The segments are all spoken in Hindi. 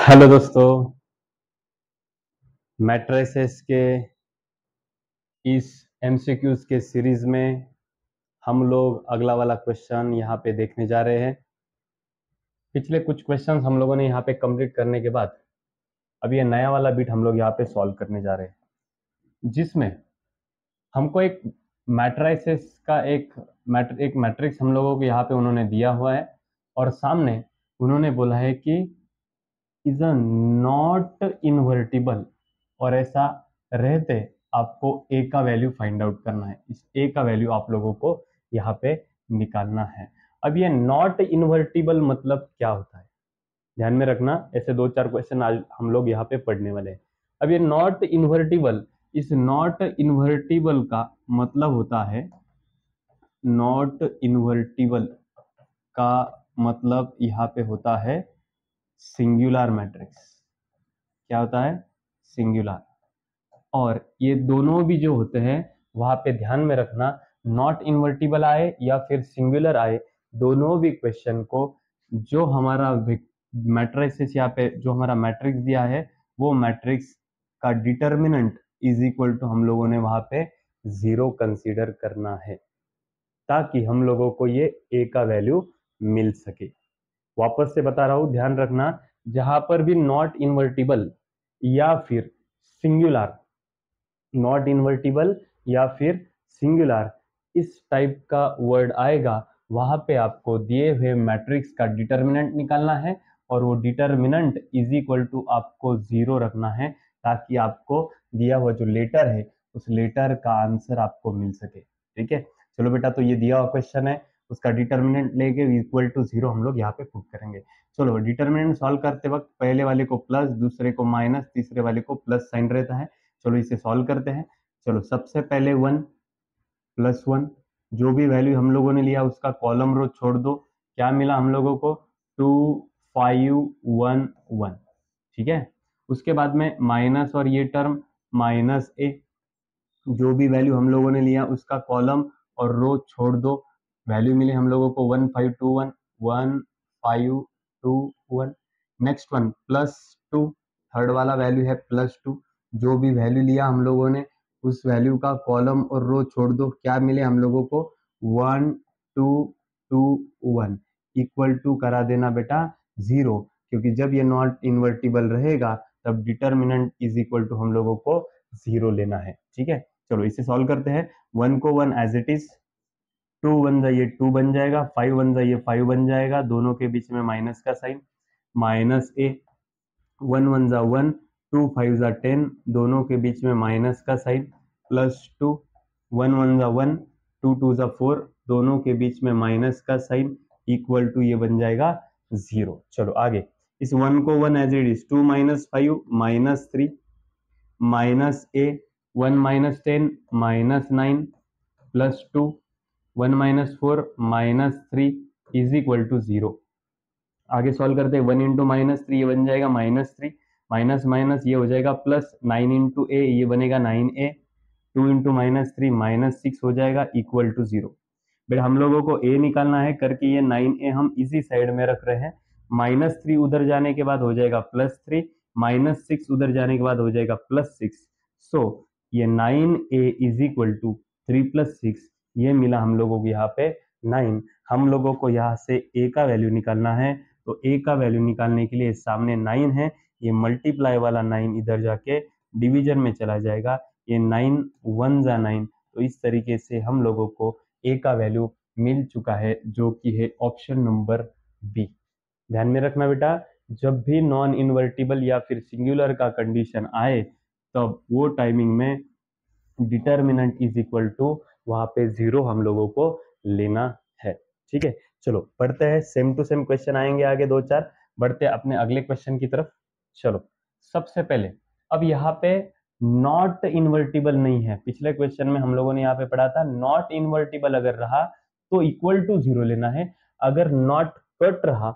हेलो दोस्तों, मैट्रिसेस के इस एमसीक्यूज के सीरीज में हम लोग अगला वाला क्वेश्चन यहाँ पे देखने जा रहे हैं। पिछले कुछ क्वेश्चंस हम लोगों ने यहाँ पे कंप्लीट करने के बाद अब ये नया वाला बिट हम लोग यहाँ पे सॉल्व करने जा रहे हैं, जिसमें हमको एक मैट्रिसेस का एक मैट्रिक्स हम लोगों को यहाँ पे उन्होंने दिया हुआ है और सामने उन्होंने बोला है कि इज अ नॉट इन्वर्टिबल, और ऐसा रहते आपको ए का वैल्यू फाइंड आउट करना है। इस ए का वैल्यू आप लोगों को यहाँ पे निकालना है। अब ये नॉट इन्वर्टिबल मतलब क्या होता है, ध्यान में रखना। ऐसे दो चार क्वेश्चन आज हम लोग यहाँ पे पढ़ने वाले हैं। अब ये नॉट इन्वर्टिबल, इस नॉट इन्वर्टिबल का मतलब होता है, नॉट इन्वर्टिबल का मतलब यहाँ पे होता है सिंगुलर मैट्रिक्स। क्या होता है? सिंगुलर। और ये दोनों भी जो होते हैं वहां पे ध्यान में रखना, नॉट इन्वर्टिबल आए या फिर सिंगुलर आए, दोनों भी क्वेश्चन को जो हमारा मैट्रिक्स यहाँ पे जो हमारा मैट्रिक्स दिया है वो मैट्रिक्स का डिटर्मिनेंट इज इक्वल टू हम लोगों ने वहां पे 0 कंसीडर करना है, ताकि हम लोगों को ये ए का वैल्यू मिल सके। वापस से बता रहा हूं, ध्यान रखना, जहां पर भी नॉट इन्वर्टिबल या फिर सिंगुलर, नॉट इन्वर्टिबल या फिर सिंगुलर इस टाइप का वर्ड आएगा, वहां पे आपको दिए हुए मैट्रिक्स का डिटर्मिनेंट निकालना है और वो डिटर्मिनेंट इज इक्वल टू आपको 0 रखना है, ताकि आपको दिया हुआ जो लेटर है उस लेटर का आंसर आपको मिल सके। ठीक है, चलो बेटा, तो ये दिया हुआ क्वेश्चन है, उसका डिटर्मिनेंट लेके इक्वल टू 0 हम लोग यहाँ पे पुट करेंगे। चलो, डिटर्मिनेंट सॉल्व करते वक्त पहले वाले को प्लस, दूसरे को माइनस, तीसरे वाले को प्लस साइन रहता है। चलो इसे सॉल्व करते हैं। चलो, सबसे पहले 1 प्लस 1, जो भी वैल्यू हम लोगों ने लिया उसका कॉलम रो छोड़ दो। क्या मिला हम लोगों को? 2 5 1 1। ठीक है, उसके बाद में माइनस और ये टर्म माइनस ए, जो भी वैल्यू हम लोगों ने लिया उसका कॉलम और रो छोड़ दो। वैल्यू मिली हम लोगों को 1 5 2 1 1 5 2 1। नेक्स्ट वन प्लस 2, थर्ड वाला वैल्यू है प्लस 2, जो भी वैल्यू लिया हम लोगों ने उस वैल्यू का कॉलम और रो छोड़ दो। क्या मिले हम लोगों को? 1 2 2 1 इक्वल टू करा देना बेटा 0, क्योंकि जब ये नॉट इन्वर्टिबल रहेगा तब डिटर्मिनेंट इज इक्वल टू हम लोगों को 0 लेना है। ठीक है, चलो इसे सॉल्व करते हैं। 1 को 1 एज इट इज, 2 1 जा ये 2 बन जाएगा, 5 1 जा ये 5 बन जाएगा, दोनों के बीच में माइनस का साइन, माइनस ए, 1 1 जा 1, 2 5 जा 10, दोनों के बीच में माइनस का साइन, प्लस 2, 1 1 जा 1, 2 2 जा 4, दोनों के बीच में माइनस का साइन, इक्वल टू ये बन जाएगा 0। चलो आगे, इस 1 को 1 as it is, 2 minus 5 minus 3, minus A, 1 minus 10 minus 9 plus 2, 1 minus 4 minus 3 is equal to 0। आगे सॉल्व करते हैं। 1 इंटू माइनस 3 ये बन जाएगा माइनस 3, माइनस माइनस ये हो जाएगा प्लस, 9 इंटू ए ये बनेगा 9a, 2 इंटू माइनस 3 माइनस 6 हो जाएगा, इक्वल टू 0। बेटा हम लोगों को ए निकालना है, करके ये 9a हम इसी साइड में रख रहे हैं। माइनस 3 उधर जाने के बाद हो जाएगा प्लस 3, माइनस 6 उधर जाने के बाद हो जाएगा प्लस 6। सो ये 9a is equal to 3 plus 6, ये मिला हम लोगों को यहाँ पे 9। हम लोगों को यहाँ से a का वैल्यू निकालना है, तो a का वैल्यू निकालने के लिए सामने 9 है, ये मल्टीप्लाई वाला 9 इधर जाके डिवीजन में चला जाएगा, ये 9 1 जा 9, तो इस तरीके से हम लोगों को a का वैल्यू मिल चुका है, जो कि है ऑप्शन नंबर बी। ध्यान में रखना बेटा, जब भी नॉन इन्वर्टिबल या फिर सिंगुलर का कंडीशन आए तब वो टाइमिंग में डिटर्मिनेंट इज इक्वल टू वहां पे 0 हम लोगों को लेना है। ठीक है, चलो पढ़ते हैं, सेम टू सेम क्वेश्चन आएंगे आगे 2-4, बढ़ते हैं अपने अगले क्वेश्चन की तरफ। चलो सबसे पहले, अब यहाँ पे नॉट इन्वर्टिबल नहीं है, पिछले क्वेश्चन में हम लोगों ने यहाँ पे पढ़ा था नॉट इन्वर्टिबल अगर रहा तो इक्वल टू 0 लेना है, अगर नॉट कट रहा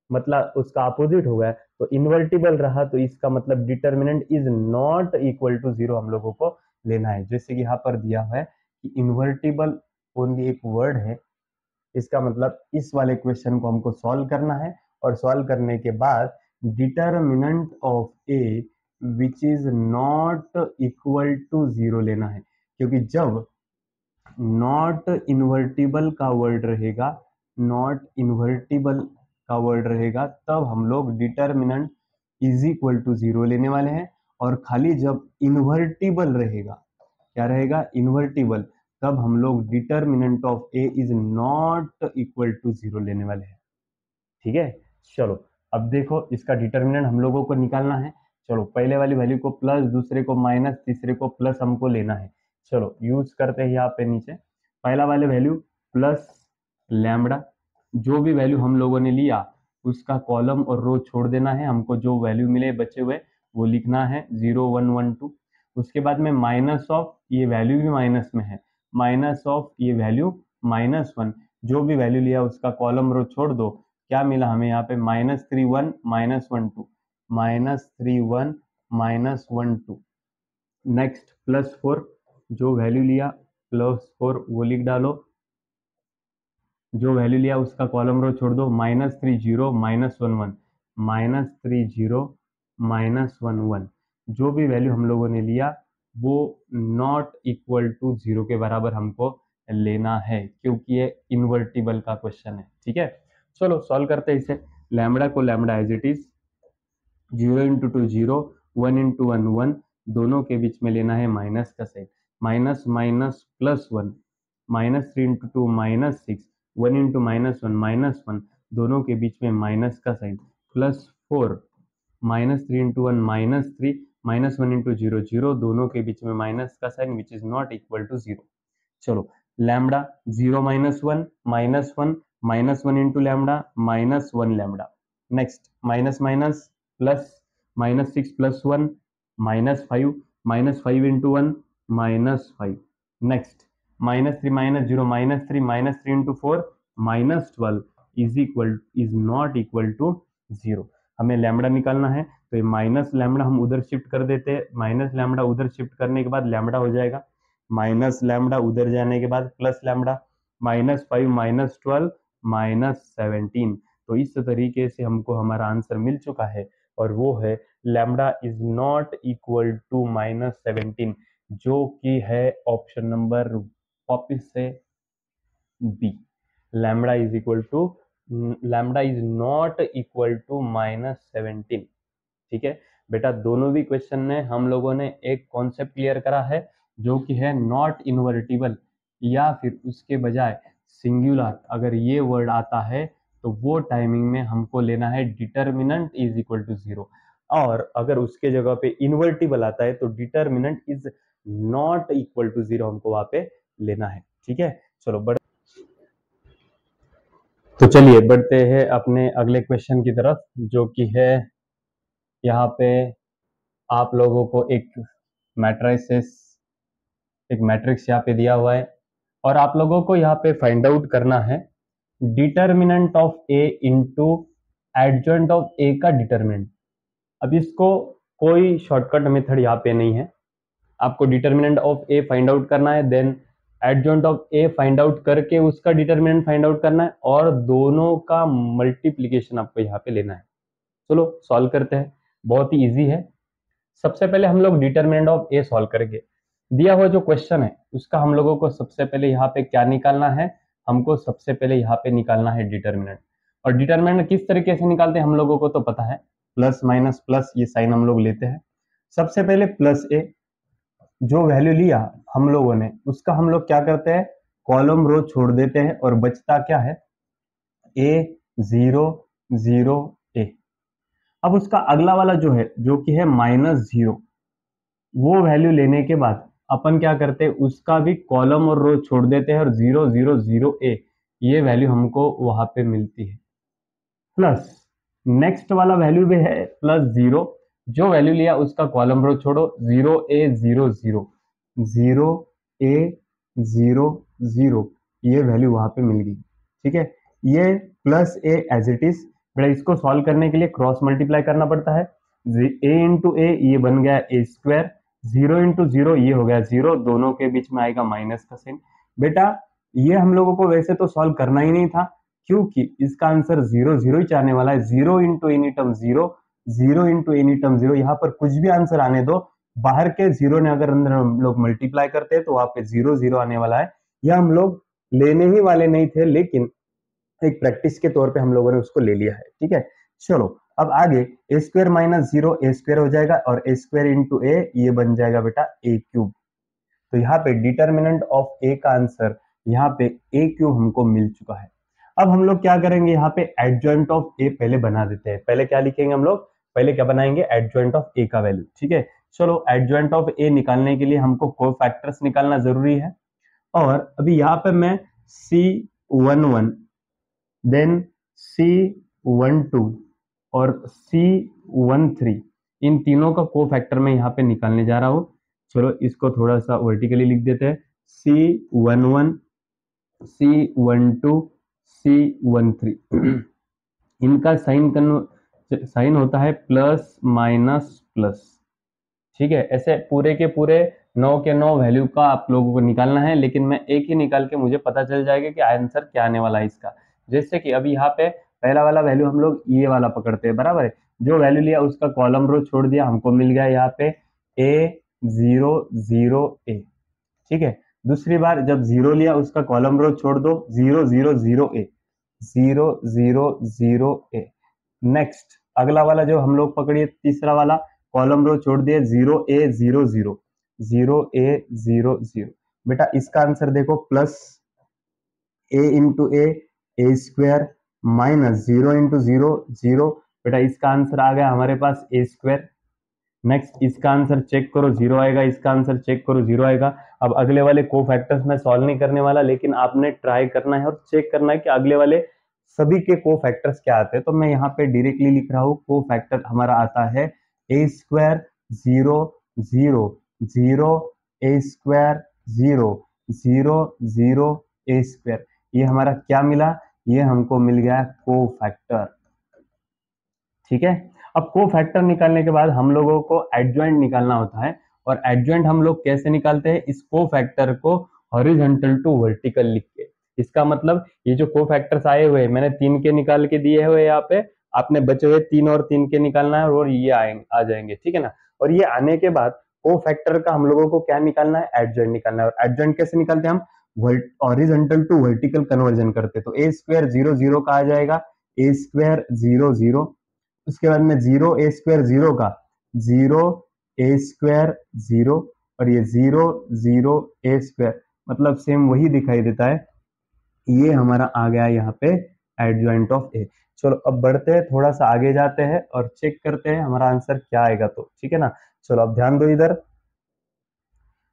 मतलब उसका अपोजिट हो गया, तो इन्वर्टिबल रहा तो इसका मतलब determinant is not equal to 0 हम लोगों को लेना है। जैसे कि यहाँ पर दिया है कि इन्वर्टिबल ओनली एक वर्ड है, इसका मतलब इस वाले क्वेश्चन को हमको सॉल्व करना है, और सॉल्व करने के बाद determinant of A which is not equal to 0 लेना है, क्योंकि जब नॉट इन्वर्टिबल का वर्ड रहेगा, नॉट इन्वर्टिबल का वर्ड रहेगा, तब हम लोग डिटर्मिनेंट इज इक्वल टू 0 लेने वाले हैं। और खाली जब इन्वर्टिबल रहेगा, क्या रहेगा, इन्वर्टिबल, तब हम लोग determinant of A is not equal to 0 लेने वाले हैं। ठीक है, चलो अब देखो इसका डिटर्मिनेंट हम लोगों को निकालना है। चलो पहले वाली वैल्यू को प्लस, दूसरे को माइनस, तीसरे को प्लस हमको लेना है। चलो यूज करते हैं यहाँ पे नीचे पहला वाले वैल्यू प्लस लैम्बडा, जो भी वैल्यू हम लोगों ने लिया उसका कॉलम और रो छोड़ देना है, हमको जो वैल्यू मिले बचे हुए वो लिखना है 0 1 1 2। उसके बाद में माइनस ऑफ, ये वैल्यू भी माइनस में है, माइनस ऑफ ये वैल्यू -1, जो भी वैल्यू लिया उसका कॉलम रो छोड़ दो। क्या मिला हमें यहाँ पे -3 1 -1 2, -3 1 -1 2। नेक्स्ट +4, जो वैल्यू लिया +4 वो लिख डालो, जो वैल्यू लिया उसका कॉलम रो छोड़ दो, -3 0 -1 1, -3 0 -1 1। जो भी वैल्यू हम लोगों ने लिया वो नॉट इक्वल टू 0 के बराबर हमको लेना है, क्योंकि ये इन्वर्टिबल का क्वेश्चन है। ठीक है, चलो सॉल्व करते हैं इसे। लैम्बडा को लैम्बडा एज इट इज, 0 × 2 0, 1 × 1 1, दोनों के बीच में लेना है माइनस का साइन, माइनस माइनस +1, -3 × 2 -6, 1 × -1 -1, दोनों के बीच में माइनस का साइन, +4, -3 × 1 -3, -1 × 0 0, दोनों के बीच में माइनस का sign which is not equal to 0। चलो lambda 0 -1 -1 -1 × lambda -1 lambda. Next minus minus plus, -6 +1 -5, -5 × 1 -5। Next -3 -0 -3, -3 × 4 -12 is not equal to 0। हमें लैम्बडा निकालना है, तो ये माइनस लैम्बडा हम उधर शिफ्ट कर देते हैं, माइनस लैम्बडा उधर शिफ्ट करने के बाद लैम्बडा हो जाएगा, माइनस लैम्बडा उधर जाने के बाद प्लस लैम्बडा, -5 -12 -17। तो इस तरीके से हमको हमारा आंसर मिल चुका है, और वो है lambda is not equal to -17, जो कि है ऑप्शन नंबर वापिस से B. Lambda is equal to, lambda is not equal to -17। ठीक है बेटा, दोनों भी क्वेश्चन में हम लोगों ने एक कॉन्सेप्ट क्लियर करा है, जो कि है नॉट इन्वर्टिबल, या फिर उसके बजाय सिंगुलर अगर ये वर्ड आता है तो वो टाइमिंग में हमको लेना है डिटर्मिनेंट इज इक्वल टू 0, और अगर उसके जगह पे इन्वर्टिबल आता है तो determinant is not equal to 0 हमको वहां पे लेना है। ठीक है, चलो तो चलिए बढ़ते हैं अपने अगले क्वेश्चन की तरफ, जो कि है यहाँ पे आप लोगों को एक मैट्रिक्स यहाँ पे दिया हुआ है, और आप लोगों को यहाँ पे फाइंड आउट करना है determinant of A into adjoint of A का डिटर्मिनेंट। अब इसको कोई शॉर्टकट मेथड यहाँ पे नहीं है, आपको determinant of A find out करना है, then adjoint of A find out करके उसका डिटर्मिनेंट फाइंड आउट करना है, और दोनों का मल्टीप्लीकेशन आपको यहाँ पे लेना है। चलो सॉल्व करते हैं, बहुत ही इजी है। सबसे पहले हम लोग डिटर्मिनेंट ऑफ ए सॉल्व करेंगे। दिया हुआ जो क्वेश्चन है उसका हम लोगों को सबसे पहले यहाँ पे क्या निकालना है, हमको सबसे पहले यहाँ पे निकालना है डिटर्मिनेंट। और डिटर्मिनेंट किस तरीके से निकालते हैं हम लोगों को तो पता है, प्लस माइनस प्लस ये साइन हम लोग लेते हैं। सबसे पहले प्लस ए, जो वैल्यू लिया हम लोगों ने उसका हम लोग क्या करते हैं, कॉलम रो छोड़ देते हैं, और बचता क्या है, ए 0 0 ए। अब उसका अगला वाला जो है, जो कि है -0, वो वैल्यू लेने के बाद अपन क्या करते हैं, उसका भी कॉलम और रो छोड़ देते हैं, और 0 0 0 ए ये वैल्यू हमको वहां पे मिलती है। प्लस नेक्स्ट वाला वैल्यू भी है +0, जो वैल्यू लिया उसका कॉलम रो छोड़ो, 0 a 0 0 0 a 0 0 ये वैल्यू वहां पे मिल गई। ठीक है, ये plus A as it is. बेटा इसको सॉल्व करने के लिए क्रॉस मल्टीप्लाई करना पड़ता है, a इंटू ए ये बन गया a², 0 × 0 ये हो गया 0, दोनों के बीच में आएगा माइनस का साइन। बेटा ये हम लोगों को वैसे तो सॉल्व करना ही नहीं था, क्योंकि इसका आंसर 0 0 ही चाहने वाला है, 0 × any term 0, zero into any term zero, यहाँ पर कुछ भी आंसर आने दो, बाहर के जीरो ने अगर अंदर हम लोग मल्टीप्लाई करते हैं तो वहां पे जीरो जीरो आने वाला है। यह हम लोग लेने ही वाले नहीं थे, लेकिन एक प्रैक्टिस के तौर पे हम लोगों ने उसको ले लिया है। ठीक है, चलो अब आगे ए स्क्वायर माइनस जीरो ए स्क्वायर हो जाएगा और ए स्क्वायर इंटू ए ये बन जाएगा बेटा ए क्यूब। तो यहाँ पे डिटर्मिनेंट ऑफ ए का आंसर यहाँ पे ए क्यूब हमको मिल चुका है। अब हम लोग क्या करेंगे, यहाँ पे एडजॉइंट ऑफ ए पहले बना देते हैं। पहले क्या लिखेंगे हम लोग, पहले क्या बनाएंगे, एडजॉइंट ऑफ ए का वैल्यू। ठीक है, चलो एडजॉइंट ऑफ ए निकालने के लिए हमको कोफैक्टर्स निकालना जरूरी है। और अभी यहाँ पे मैं C11 देन C12 और C13 इन तीनों का कोफैक्टर मैं यहाँ पे निकालने जा रहा हूं। चलो इसको थोड़ा सा वर्टिकली लिख देते हैं, C11 C12 C13 इनका साइन होता है प्लस माइनस प्लस। ठीक है, ऐसे पूरे के पूरे 9 के 9 वैल्यू का आप लोगों को निकालना है, लेकिन मैं एक ही निकाल के मुझे पता चल जाएगा कि आंसर क्या आने वाला है इसका। जैसे कि अभी यहाँ पे पहला वाला वैल्यू हम लोग ये वाला पकड़ते हैं, बराबर है। जो वैल्यू लिया उसका कॉलम रो छोड़ दिया, हमको मिल गया यहाँ पे A00A। ठीक है, दूसरी बार जब जीरो लिया उसका कॉलम रो छोड़ दो, 000A 000A। नेक्स्ट अगला वाला जो हम लोग पकड़िए तीसरा वाला, कॉलम रो छोड़ दिए 0A00 0A00। बेटा इसका आंसर देखो plus A into A square minus 0 into 0 0। बेटा इसका आंसर आ गया हमारे पास ए स्क्वायर। नेक्स्ट इसका आंसर चेक करो, जीरो आएगा, इसका आंसर चेक करो, जीरो आएगा। अब अगले वाले कोफैक्टर्स मैं सॉल्व नहीं करने वाला, लेकिन आपने ट्राई करना है और चेक करना है कि अगले वाले सभी के कोफैक्टर्स क्या आते हैं। तो मैं यहाँ पे डायरेक्टली लिख रहा हूँ, कोफैक्टर हमारा आता है ए स्क्वायर 0 0 0 ए स्क्वायर 0 0 0 ए स्क्वायर। ये हमारा क्या मिला, ये हमको मिल गया कोफैक्टर। ठीक है, अब कोफैक्टर निकालने के बाद हम लोगों को एडजॉइंट निकालना होता है। और एडजॉइंट हम लोग कैसे निकालते हैं, इस कोफैक्टर को हॉरिजॉन्टल टू वर्टिकल लिख के। इसका मतलब ये जो कोफैक्टर्स आए हुए मैंने 3 के निकाल के दिए हुए, यहाँ पे आपने बचे हुए 3 और 3 के निकालना है और ये आ जाएंगे। ठीक है ना, और ये आने के बाद कोफैक्टर का हम लोगों को क्या निकालना है, एडजॉइंट निकालना है। और एडजॉइंट कैसे निकालते हैं हम, हॉरिजॉन्टल टू वर्टिकल कन्वर्जन करते। तो ए स्क्वायर 0 0 का आ जाएगा ए स्क्वायर 0 0। उसके बाद में 0 ए स्क्वायर 0 का 0 ए स्क्वायर 0 और ये 0 0 ए स्क्वायर, मतलब सेम वही दिखाई देता है। ये हमारा आ गया यहाँ पे एडजॉइंट ऑफ ए। चलो अब बढ़ते हैं, थोड़ा सा आगे जाते हैं और चेक करते हैं हमारा आंसर क्या आएगा। तो ठीक है ना, चलो अब ध्यान दो, इधर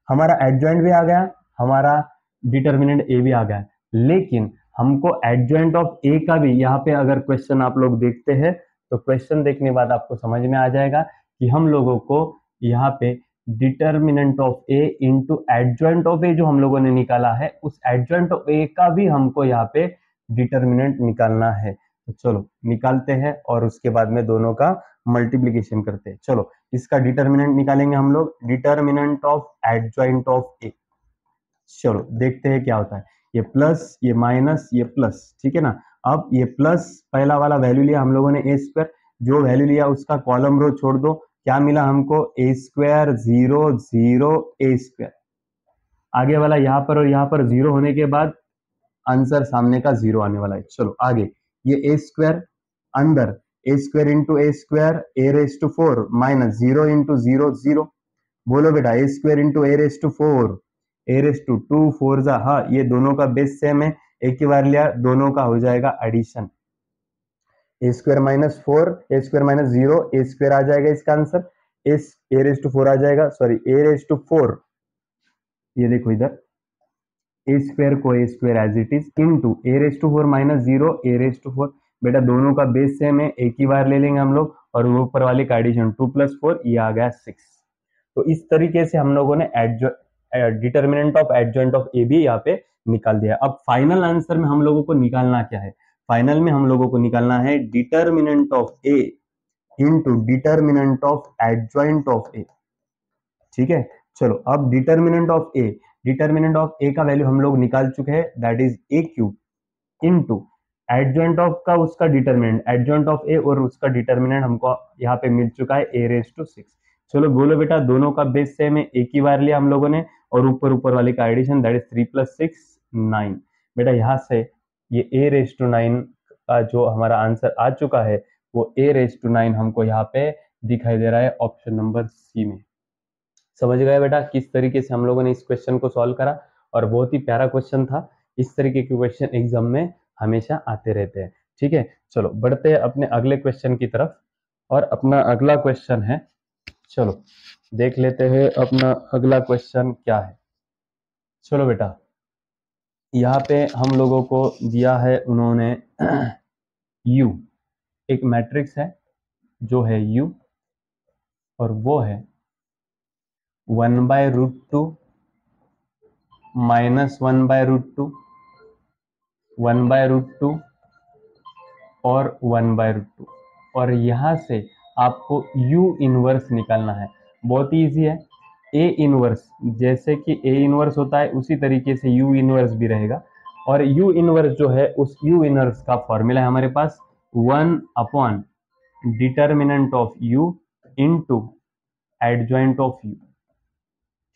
हमारा एडजॉइंट भी आ गया, हमारा डिटर्मिनेंट ए भी आ गया, लेकिन हमको एडजॉइंट ऑफ ए का भी यहाँ पे अगर क्वेश्चन आप लोग देखते हैं तो क्वेश्चन देखने के बाद आपको समझ में आ जाएगा कि हम लोगों को यहाँ पे determinant of A into adjoint of A जो हम लोगों ने निकाला है, उस एडजॉइंट ऑफ ए का भी हमको यहाँ पे डिटर्मिनेंट निकालना है। तो चलो निकालते हैं और उसके बाद में दोनों का मल्टीप्लीकेशन करते हैं। चलो इसका डिटर्मिनेंट निकालेंगे हम लोग, determinant of adjoint of A. चलो देखते हैं क्या होता है, ये प्लस ये माइनस ये प्लस। ठीक है ना, अब ये प्लस पहला वाला वैल्यू लिया हम लोगों ने ए स्क्वायर, जो वैल्यू लिया उसका कॉलम रो छोड़ दो, क्या मिला हमको ए स्क्वायर 0 0 ए स्क्वायर। आगे वाला यहाँ पर और यहाँ पर 0 होने के बाद आंसर सामने का 0 आने वाला है। चलो आगे, ये ए स्क्वायर अंदर A square into A square A raise to 4 minus 0 into 0 0। बोलो बेटा A square into A raise to 4 A raise to 2 4 जा, हाँ ये दोनों का बेस सेम है, एक ही बार लिया, दोनों का हो जाएगा एडिशन। ए स्क्वायर माइनस 4 ए स्क्वायर माइनस 0 ए स्क्वायर आ जाएगा इसका आंसर, ए रेस टू 4 आ जाएगा, सॉरी ए रेस टू 4, ये देखो इधर ए स्क्वायर को A square as it is into A raise to 4 minus 0 A raise to 4। बेटा दोनों का बेस सेम है, एक ही बार ले लेंगे हम लोग, और वो ऊपर वाले का एडिशन 2 + 4 ये आ गया 6। तो इस तरीके से हम लोगों ने डिटर्मिनेंट ऑफ एडजॉइंट ऑफ ए भी यहाँ पे निकाल दिया। अब फाइनल आंसर में हम लोगों को निकालना क्या है, फाइनल में हम लोगों को निकालना है determinant of A into determinant of adjoint of A. ठीक है, चलो अब डिटर्मिनेंट ऑफ ए का वैल्यू हम लोग निकाल चुके हैं, that is a cube into adjoint of का उसका डिटर्मिनेंट, एडजॉइंट ऑफ ए और उसका डिटर्मिनेंट हमको यहाँ पे मिल चुका है a⁻6। चलो बोलो बेटा, दोनों का बेस सेम है, एक ही बार लिया हम लोगों ने, और ऊपर ऊपर वाले का एडिशन, दैट इज 3 + 6 9। बेटा यहाँ से ये a⁻9 का जो हमारा आंसर आ चुका है वो a⁻9 हमको यहाँ पे दिखाई दे रहा है ऑप्शन नंबर सी में। समझ गए बेटा किस तरीके से हम लोगों ने इस क्वेश्चन को सॉल्व करा, और बहुत ही प्यारा क्वेश्चन था। इस तरीके के क्वेश्चन एग्जाम में हमेशा आते रहते हैं। ठीक है, चलो बढ़ते हैं अपने अगले क्वेश्चन की तरफ। और अपना अगला क्वेश्चन है, चलो देख लेते हैं अपना अगला क्वेश्चन क्या है। चलो बेटा, यहाँ पे हम लोगों को दिया है उन्होंने u, एक मैट्रिक्स है जो है u, और वो है 1/√2 -1/√2 1/√2 और 1/√2, और यहाँ से आपको u इनवर्स निकालना है। बहुत ही ईजी है। a इनवर्स, जैसे कि a इनवर्स होता है उसी तरीके से u इनवर्स भी रहेगा, और u इनवर्स जो है उस u इनवर्स का फॉर्मूला है हमारे पास 1 determinant of u into adjoint of u।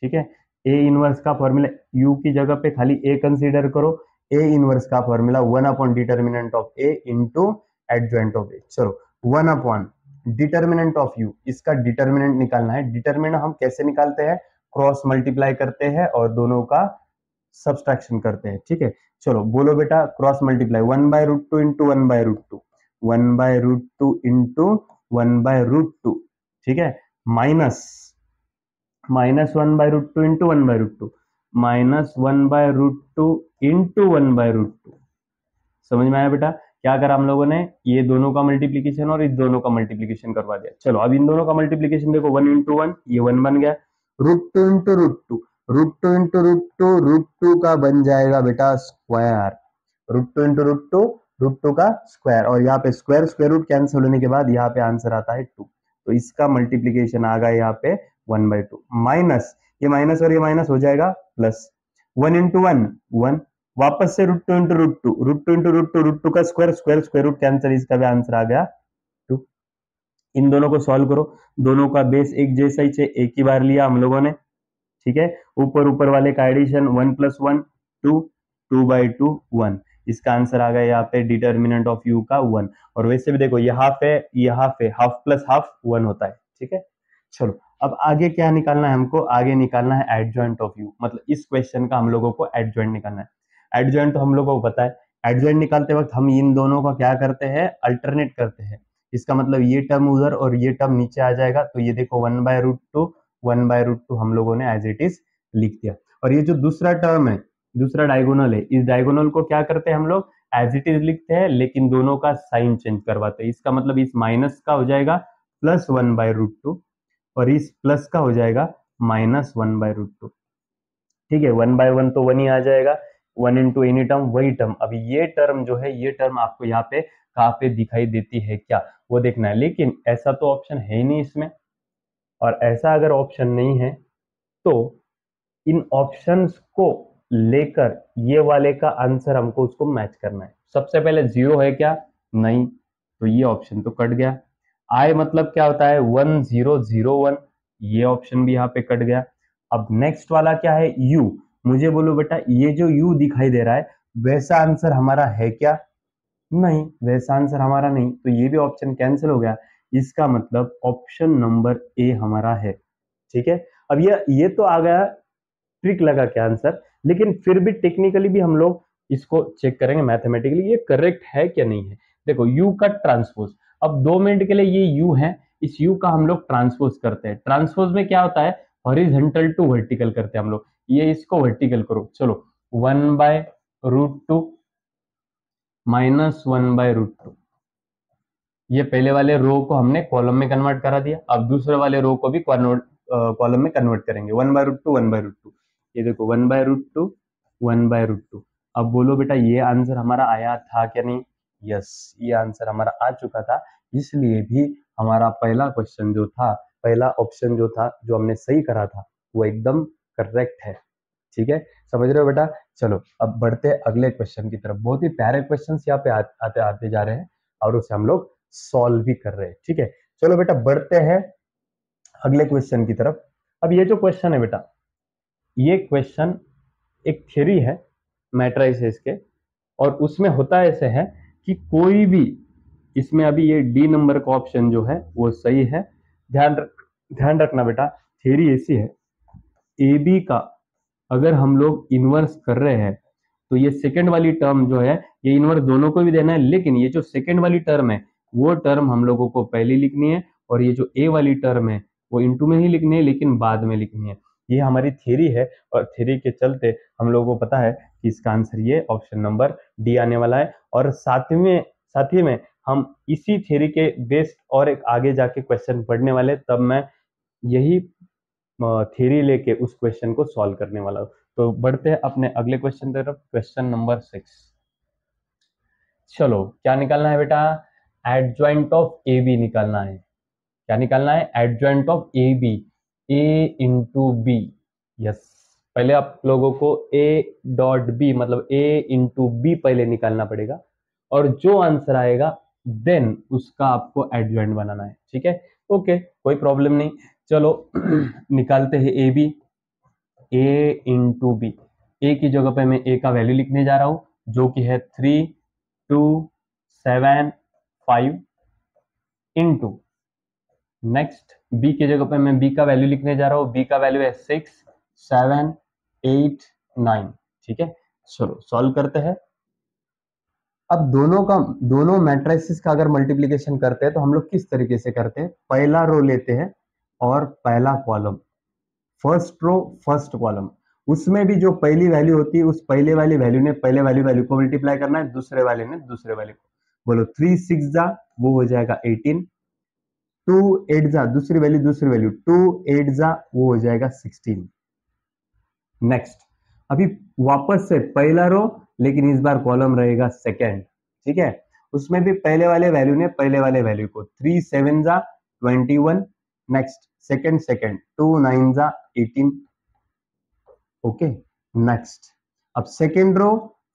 ठीक है, ए इनवर्स का फॉर्मूला, u की जगह पे खाली a कंसीडर करो, ए इनवर्स का formula 1 determinant of a into adjoint of a। चलो 1 डिटर्मिनेंट ऑफ u, इसका डिटर्मिनेंट निकालना है। डिटर्मिनेंट हम कैसे निकालते हैं, क्रॉस मल्टीप्लाई करते हैं और दोनों का सब्सट्रैक्शन करते हैं। ठीक है, चलो बोलो बेटा, क्रॉस मल्टीप्लाई 1/√2 इंटू 1/√2, 1/√2 इंटू 1/√2। ठीक है, माइनस -1/√2 इंटू 1/√2, -1/√2 इंटू 1/√2। समझ में आया बेटा? क्या करा हम लोगों ने, ये दोनों का मल्टीप्लीकेशन और इस दोनों का मल्टीप्लीकेशन करवा दिया। चलो अब इन दोनों का मल्टीप्लीकेशन देखो, 1 इंटू 1, ये 1 बन गया, √2 इंटू √2, √2 इंटू √2, √2 का बन जाएगा बेटा स्क्वायर, √2 इंटू √2, √2 का स्क्वायर, और यहाँ पे स्क्वायर स्क्वायर रूट कैंसिल होने के बाद यहाँ पे आंसर आता है 2। तो इसका मल्टीप्लीकेशन आ गया यहाँ पे 1/2, माइनस ये माइनस और ये माइनस हो जाएगा प्लस, 1 इंटू 1 1, वापस से √2 इंटू √2, √2 इंटू √2, √2 का square square square root cancel, इसका भी आंसर आ गया 2। इन दोनों को सॉल्व करो, दोनों का बेस एक जैसा ही है, एक ही बार लिया हम लोगों ने। ठीक है, ऊपर ऊपर वाले का एडिशन 1 + 1 2, 2/2 1, इसका आंसर आ गया यहाँ पे डिटर्मिनेंट ऑफ u का 1। और वैसे भी देखो यहाँ पे हाफ प्लस हाफ 1 होता है। ठीक है, चलो अब आगे क्या निकालना है हमको, आगे निकालना है एडजॉइंट ऑफ u, मतलब इस क्वेश्चन का हम लोगों को एडजॉइंट निकालना है। एडजॉइंट तो हम लोगों को पता है, एडजॉइंट निकालते वक्त हम इन दोनों का क्या करते हैं, अल्टरनेट करते हैं। इसका मतलब ये टर्म उधर और ये टर्म नीचे आ जाएगा, तो ये देखो 1/√2 1/√2 हम लोगों ने एज इट इज लिख दिया। और ये जो दूसरा टर्म है, दूसरा डायगोनल है, इस डायगोनल को क्या करते हैं हम लोग, एज इट इज लिखते हैं, लेकिन दोनों का साइन चेंज करवाते हैं। इसका मतलब इस माइनस का हो जाएगा +1/√2 और इस प्लस का हो जाएगा -1/√2। ठीक है, 1/1 तो 1 ही आ जाएगा, 1 इंटू एनी टर्म वही टर्म। अब ये टर्म जो है, ये टर्म आपको यहाँ पे कहाँ पे दिखाई देती है क्या, वो देखना है। लेकिन ऐसा तो ऑप्शन है ही नहीं इसमें, और ऐसा अगर ऑप्शन नहीं है तो इन ऑप्शंस को लेकर ये वाले का आंसर हमको उसको मैच करना है। सबसे पहले 0 है क्या, नहीं, तो ये ऑप्शन तो कट गया। आई मतलब क्या होता है, 1 0 0 1, ये ऑप्शन भी यहाँ पे कट गया। अब नेक्स्ट वाला क्या है, u, मुझे बोलो बेटा ये जो u दिखाई दे रहा है वैसा आंसर हमारा है क्या, नहीं, वैसा आंसर हमारा नहीं, तो ये भी ऑप्शन कैंसिल हो गया। इसका मतलब ऑप्शन नंबर ए हमारा है। ठीक है, अब ये तो आ गया ट्रिक लगा के आंसर, लेकिन फिर भी टेक्निकली भी हम लोग इसको चेक करेंगे मैथमेटिकली ये करेक्ट है क्या नहीं है। देखो u का ट्रांसपोज, अब 2 मिनट के लिए ये u है, इस u का हम लोग ट्रांसपोज करते हैं। ट्रांसपोज में क्या होता है, हॉरिजॉन्टल टू वर्टिकल करते हैं हम लोग, ये इसको वर्टिकल करो। चलो 1/√2 -1/√2, ये पहले वाले रो को हमने कॉलम में कन्वर्ट करा दिया, अब दूसरे वाले रो को भी कॉलम में कन्वर्ट करेंगे। 1/√2 1/√2, ये देखो 1/√2 1/√2। अब बोलो बेटा ये आंसर हमारा आया था क्या नहीं, यस, ये आंसर हमारा आ चुका था। इसलिए भी हमारा पहला क्वेश्चन जो था, पहला ऑप्शन जो था जो हमने सही करा था वो एकदम करेक्ट है। ठीक है, समझ रहे हो बेटा। चलो अब बढ़ते हैं अगले क्वेश्चन की तरफ। बहुत ही प्यारे क्वेश्चन यहाँ पे आते आते जा रहे हैं और उसे हम लोग सॉल्व भी कर रहे हैं। ठीक है, चलो बेटा बढ़ते हैं अगले क्वेश्चन की तरफ। अब ये जो क्वेश्चन है बेटा, ये क्वेश्चन एक थ्योरी है मैट्रिसेस के, और उसमें होता ऐसे है कि कोई भी इसमें अभी ये डी नंबर का ऑप्शन जो है वो सही है। ध्यान रखना बेटा, थ्योरी ऐसी है, ए बी का अगर हम लोग इन्वर्स कर रहे हैं तो ये सेकंड वाली टर्म जो है ये इन्वर्स दोनों को भी देना है, लेकिन ये जो सेकंड वाली टर्म है वो टर्म हम लोगों को पहले लिखनी है, और ये जो ए वाली टर्म है वो इनटू में ही लिखनी है लेकिन बाद में लिखनी है। ये हमारी थ्योरी है, और थ्योरी के चलते हम लोगों को पता है कि इसका आंसर ये ऑप्शन नंबर डी आने वाला है। और साथ ही में हम इसी थ्योरी के बेस्ड और एक आगे जाके क्वेश्चन पढ़ने वाले, तब मैं यही थ्योरी लेके उस क्वेश्चन को सॉल्व करने वाला हूं। तो बढ़ते हैं अपने अगले क्वेश्चन की तरफ, क्वेश्चन नंबर 6। चलो क्या निकालना है बेटा, एडजॉइंट ऑफ ए बी निकालना है। क्या निकालना है, adjoint of A B, A into B. Yes, पहले आप लोगों को ए डॉट बी मतलब ए इंटू बी पहले निकालना पड़ेगा, और जो आंसर आएगा देन उसका आपको एडजॉइंट बनाना है। ठीक है, ओके, कोई प्रॉब्लम नहीं। चलो निकालते हैं A B, A into B. A की जगह पे मैं ए का वैल्यू लिखने जा रहा हूं जो कि है 3, 2, 7, 5 इंटू, नेक्स्ट बी की जगह पे मैं बी का वैल्यू लिखने जा रहा हूं, बी का वैल्यू है 6, 7, 8, 9। ठीक है, चलो सॉल्व करते हैं। अब दोनों मैट्रिसेस का अगर मल्टीप्लिकेशन करते हैं तो हम लोग किस तरीके से करते हैं, पहला रो लेते हैं और पहला column, first row first column, उसमें भी जो पहली वैल्यू होती है उस पहले वाली वैल्यू ने पहले वाली वैल्यू को मल्टीप्लाई करना है, दूसरे वाले ने दूसरे वाले को। बोलो 3 6 जा वो हो जाएगा 18, 2 8 जा दूसरी वैल्यू 2 8 जा वो हो जाएगा 16। नेक्स्ट, अभी वापस से पहला रो, लेकिन इस बार कॉलम रहेगा सेकेंड। ठीक है, उसमें भी पहले वाले वैल्यू ने पहले वाले वैल्यू को 3 7 जा 21, नेक्स्ट सेकेंड 2 9 जा 18। ओके, नेक्स्ट, अब second row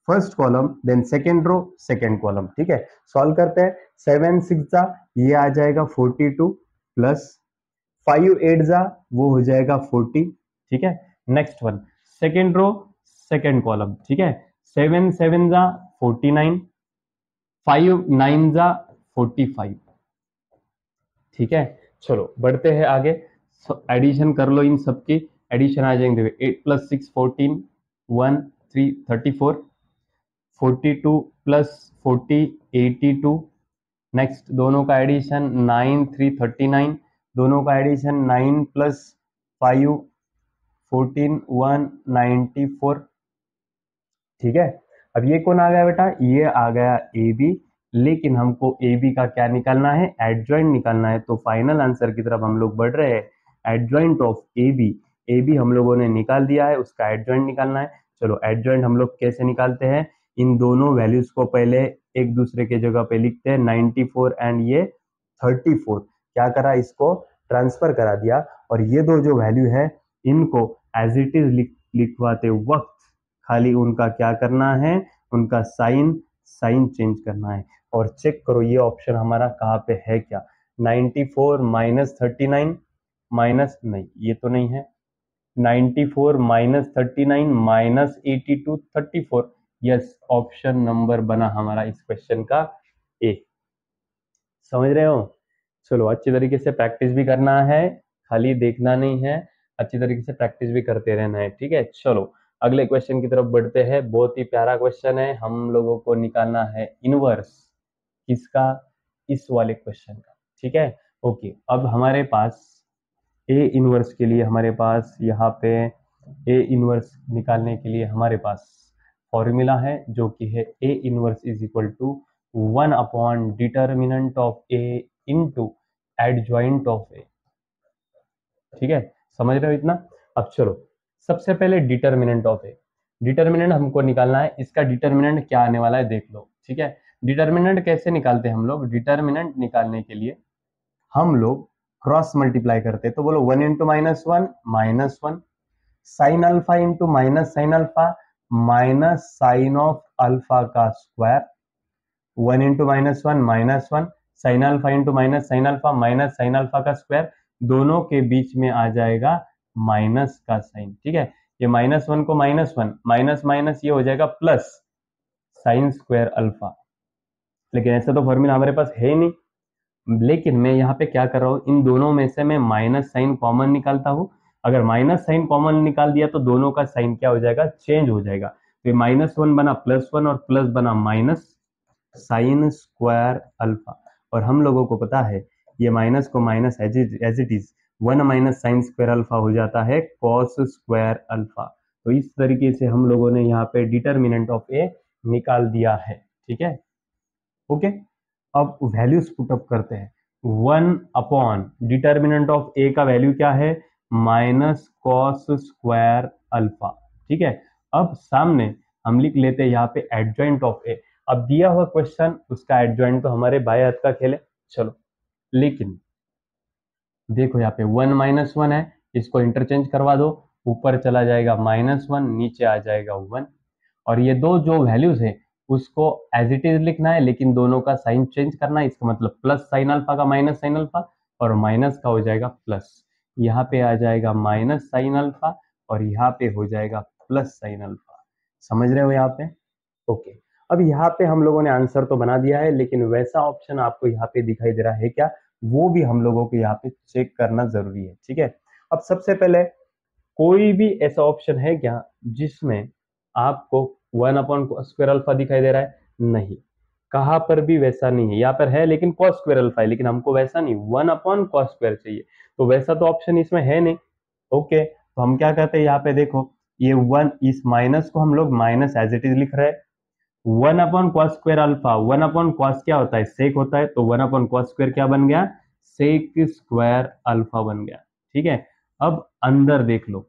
first column, then second row second column. ठीक है, सॉल्व करते हैं। 7 6 जा ये आ जाएगा 42 प्लस 5 8 जा वो हो जाएगा 40। ठीक है, next one, second row second column. ठीक है, 7 7 जा 49, 5 9 जा 45। ठीक है, चलो बढ़ते हैं आगे, एडिशन कर लो, इन सबकी एडिशन आ जाएंगे। 8 + 6 14, 1 3 34, 42 + 40 82। नेक्स्ट दोनों का एडिशन 9 3 39, दोनों का एडिशन 9 + 5 14 1 94। ठीक है, अब ये कौन आ गया बेटा, ये आ गया ए बी, लेकिन हमको ए बी का क्या निकालना है, एडजॉइंट निकालना है। तो फाइनल आंसर की तरफ हम लोग बढ़ रहे हैं, एडजॉइंट ऑफ ए बी हम लोगों ने निकाल दिया है, उसका एडजॉइंट निकालना है। चलो एडजॉइंट हम लोग कैसे निकालते हैं, इन दोनों वैल्यूज को पहले एक दूसरे के जगह पे लिखते हैं, 94 एंड ये 34, क्या करा, इसको ट्रांसफर करा दिया, और ये दो जो वैल्यू है इनको एज इट इज लिखवाते वक्त खाली उनका क्या करना है, उनका साइन चेंज करना है। और चेक करो ये ऑप्शन हमारा कहाँ पे है, क्या 94 - 39 माइनस, नहीं ये तो नहीं है, 94 - 39 - 82 34। यस, ऑप्शन नंबर बना हमारा इस क्वेश्चन का ए। समझ रहे हो, चलो अच्छी तरीके से प्रैक्टिस भी करना है, खाली देखना नहीं है, अच्छी तरीके से प्रैक्टिस भी करते रहना है। ठीक है, चलो अगले क्वेश्चन की तरफ बढ़ते हैं। बहुत ही प्यारा क्वेश्चन है, हम लोगों को निकालना है इनवर्स किसका, इस वाले क्वेश्चन का। ठीक है, ओके, अब हमारे पास ए इनवर्स के लिए हमारे पास यहाँ पे ए इनवर्स निकालने के लिए हमारे पास फॉर्मूला है जो कि है A inverse is equal to 1 / determinant of A into adjoint of A. ठीक है, समझ रहे हो इतना। अब चलो सबसे पहले डिटर्मिनेंट ऑफ ए, डिटर्मिनेंट हमको निकालना है, इसका डिटर्मिनेंट क्या आने वाला है देख लो। ठीक है, डिटर्मिनेंट कैसे निकालते हैं हम लोग, डिटर्मिनेंट निकालने के लिए हम लोग क्रॉस मल्टीप्लाई करते हैं। तो बोलो 1 × -1 -1, sine alpha into minus sine alpha minus sine of alpha का square, 1 into -1 -1, sine alpha into minus sine alpha minus sine alpha का स्क्वायर, दोनों के बीच में आ जाएगा माइनस का साइन। ठीक है, ये -1 को -1 माइनस माइनस ये हो जाएगा प्लस साइन स्क्वायर अल्फा। लेकिन ऐसा तो फॉर्मूला हमारे पास है ही नहीं, लेकिन मैं यहाँ पे क्या कर रहा हूँ, इन दोनों में से मैं माइनस साइन कॉमन निकालता हूँ। अगर माइनस साइन कॉमन निकाल दिया तो दोनों का साइन क्या हो जाएगा, चेंज हो जाएगा। तो -1 बना +1 और प्लस बना माइनस साइन स्क्वायर अल्फा। और हम लोगों को पता है ये माइनस को minus as it is 1 minus sine square alpha हो जाता है कॉस स्क्वायर अल्फा। तो इस तरीके से हम लोगों ने यहाँ पे डिटर्मिनेंट ऑफ ए निकाल दिया है। ठीक है, ओके। अब वैल्यूज पुटअप करते हैं। 1 अपॉन डिटर्मिनेंट ऑफ ए का वैल्यू क्या है, माइनस कॉस स्क्वायर अल्फा। ठीक है, अब सामने हम लिख लेते हैं यहाँ पे एडजॉइंट ऑफ ए। अब दिया हुआ क्वेश्चन उसका एडजॉइंट तो हमारे बाएं हाथ का खेल है, चलो। लेकिन देखो यहाँ पे 1 -1 है, इसको इंटरचेंज करवा दो, ऊपर चला जाएगा -1, नीचे आ जाएगा 1। और ये दो जो वैल्यूज है उसको एज इट इज लिखना है, लेकिन दोनों का साइन चेंज करना है। इसका मतलब प्लस साइन अल्फा का माइनस साइन अल्फा और माइनस का हो जाएगा प्लस। यहाँ पे आ जाएगा माइनस साइन अल्फा और यहाँ पे हो जाएगा प्लस साइन अल्फा। समझ रहे हो यहाँ पे, ओके। अब यहाँ पे हम लोगों ने आंसर तो बना दिया है, लेकिन वैसा ऑप्शन आपको यहाँ पे दिखाई दे रहा है क्या, वो भी हम लोगों को यहाँ पे चेक करना जरूरी है। ठीक है, अब सबसे पहले कोई भी ऐसा ऑप्शन है क्या जिसमें आपको 1 अपॉन स्क्वायर अल्फा दिखाई दे रहा है, नहीं, कहां पर भी वैसा नहीं है। यहाँ पर है लेकिन कॉस स्क्वायर अल्फा है, लेकिन हमको वैसा नहीं 1 अपॉन कॉस स्क्वायर चाहिए, तो वैसा तो ऑप्शन इसमें है नहीं। ओके, तो हम क्या कहते हैं, यहाँ पे देखो ये 1, इस माइनस को हम लोग माइनस एज इट इज लिख रहे हैं। 1 upon cos square alpha, 1 upon cos क्या होता है, सेक होता है, तो 1 अपॉन कॉस स्क्वायर क्या बन गया, सेक स्क्वायर अल्फा बन गया। ठीक है, अब अंदर देख लो,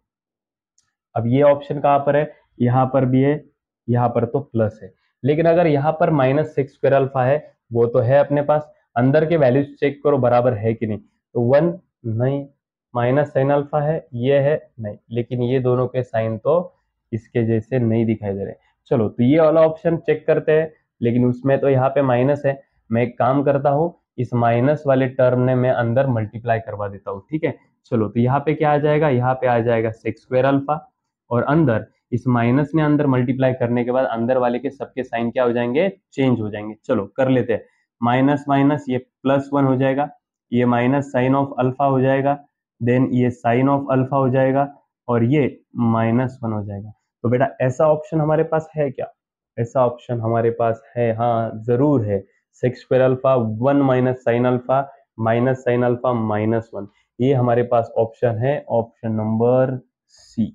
अब ये ऑप्शन कहां पर है, यहां पर भी है, यहां पर तो प्लस है, लेकिन अगर यहां पर माइनस सेक स्क्वायर अल्फा है, वो तो है अपने पास, अंदर के वैल्यूज चेक करो बराबर है कि नहीं, तो 1 नहीं, माइनस साइन अल्फा है, ये है नहीं, लेकिन ये दोनों के साइन तो इसके जैसे नहीं दिखाई दे रहे। चलो, तो ये वाला ऑप्शन चेक करते हैं, लेकिन उसमें तो यहाँ पे माइनस है। मैं एक काम करता हूँ, इस माइनस वाले टर्म ने मैं अंदर मल्टीप्लाई करवा देता हूँ। ठीक है, चलो, तो यहाँ पे क्या आ जाएगा, यहाँ पे आ जाएगा सेक स्क्वायर अल्फा, और अंदर इस माइनस ने अंदर मल्टीप्लाई करने के बाद अंदर वाले के सबके साइन क्या हो जाएंगे, चेंज हो जाएंगे। चलो कर लेते हैं, माइनस माइनस ये +1 हो जाएगा, ये माइनस साइन ऑफ अल्फा हो जाएगा, देन ये साइन ऑफ अल्फा हो जाएगा, और ये -1 हो जाएगा। तो बेटा ऐसा ऑप्शन हमारे पास है क्या, ऐसा ऑप्शन हमारे पास है, हाँ जरूर है। Sec square alpha 1 minus sine alpha minus sine alpha -1, ये हमारे पास ऑप्शन है, ऑप्शन नंबर सी।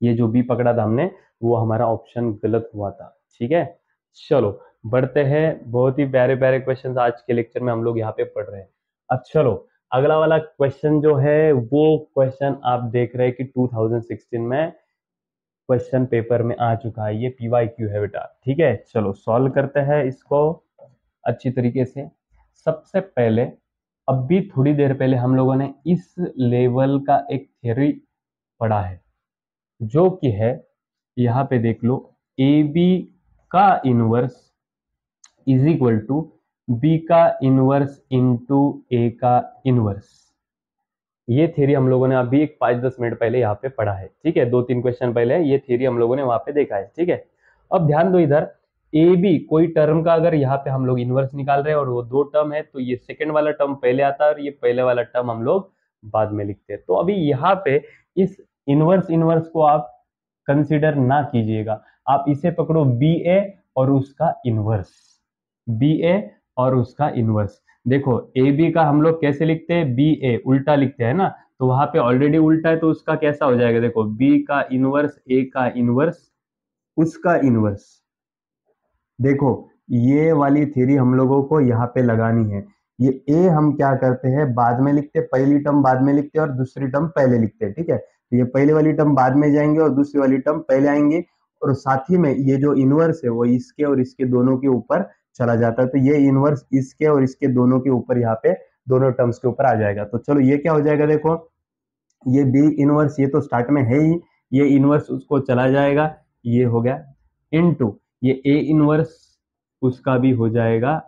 ये जो बी पकड़ा था हमने, वो हमारा ऑप्शन गलत हुआ था। ठीक है, चलो बढ़ते हैं, बहुत ही प्यारे प्यारे क्वेश्चन आज के लेक्चर में हम लोग यहाँ पे पढ़ रहे हैं। अब चलो अगला वाला क्वेश्चन जो है, वो क्वेश्चन आप देख रहे हैं कि 2016 में क्वेश्चन पेपर में आ चुका है, ये PYQ है बेटा। ठीक है, चलो सॉल्व करते हैं इसको अच्छी तरीके से। सबसे पहले, अभी थोड़ी देर पहले हम लोगों ने इस लेवल का एक थ्योरी पढ़ा है, जो कि है, यहाँ पे देख लो, ए बी का inverse is equal to B का इनवर्स इंटू ए का इनवर्स। ये थ्योरी हम लोगों ने अभी एक 5-10 मिनट पहले यहाँ पे पढ़ा है। ठीक है, 2-3 क्वेश्चन पहले ये थ्योरी हम लोगों ने वहां पे देखा है। ठीक है, अब ध्यान दो, इधर ए बी कोई टर्म का अगर यहाँ पे हम लोग इनवर्स निकाल रहे हैं और वो 2 टर्म है, तो ये सेकेंड वाला टर्म पहले आता है और ये पहले वाला टर्म हम लोग बाद में लिखते हैं। तो अभी यहाँ पे इस इनवर्स को आप कंसिडर ना कीजिएगा, आप इसे पकड़ो बी ए और उसका इनवर्स, बी ए और उसका इनवर्स। देखो ए बी का हम लोग कैसे लिखते हैं, बी ए उल्टा लिखते हैं ना, तो वहां पे ऑलरेडी उल्टा है, तो उसका कैसा हो जाएगा, देखो बी का इनवर्स ए का इनवर्स उसका इनवर्स। देखो ये वाली थ्योरी हम लोगों को यहाँ पे लगानी है। ये ए हम क्या करते हैं, बाद में लिखते हैं, पहली टर्म बाद में लिखते हैं और दूसरी टर्म पहले लिखते हैं। ठीक है, तो ये पहले वाली टर्म बाद में जाएंगे और दूसरी वाली टर्म पहले आएंगे, और साथ ही में ये जो इनवर्स है वो इसके और इसके दोनों के ऊपर चला जाता है, तो ये इनवर्स इसके और इसके दोनों के ऊपर यहाँ पे दोनों टर्म्स के ऊपर आ जाएगा। तो चलो ये क्या हो जाएगा, देखो ये बी इनवर्स, ये तो स्टार्ट में है ही, ये इनवर्स उसको चला जाएगा, ये हो गया इनटू ये ए इनवर्स उसका भी हो जाएगा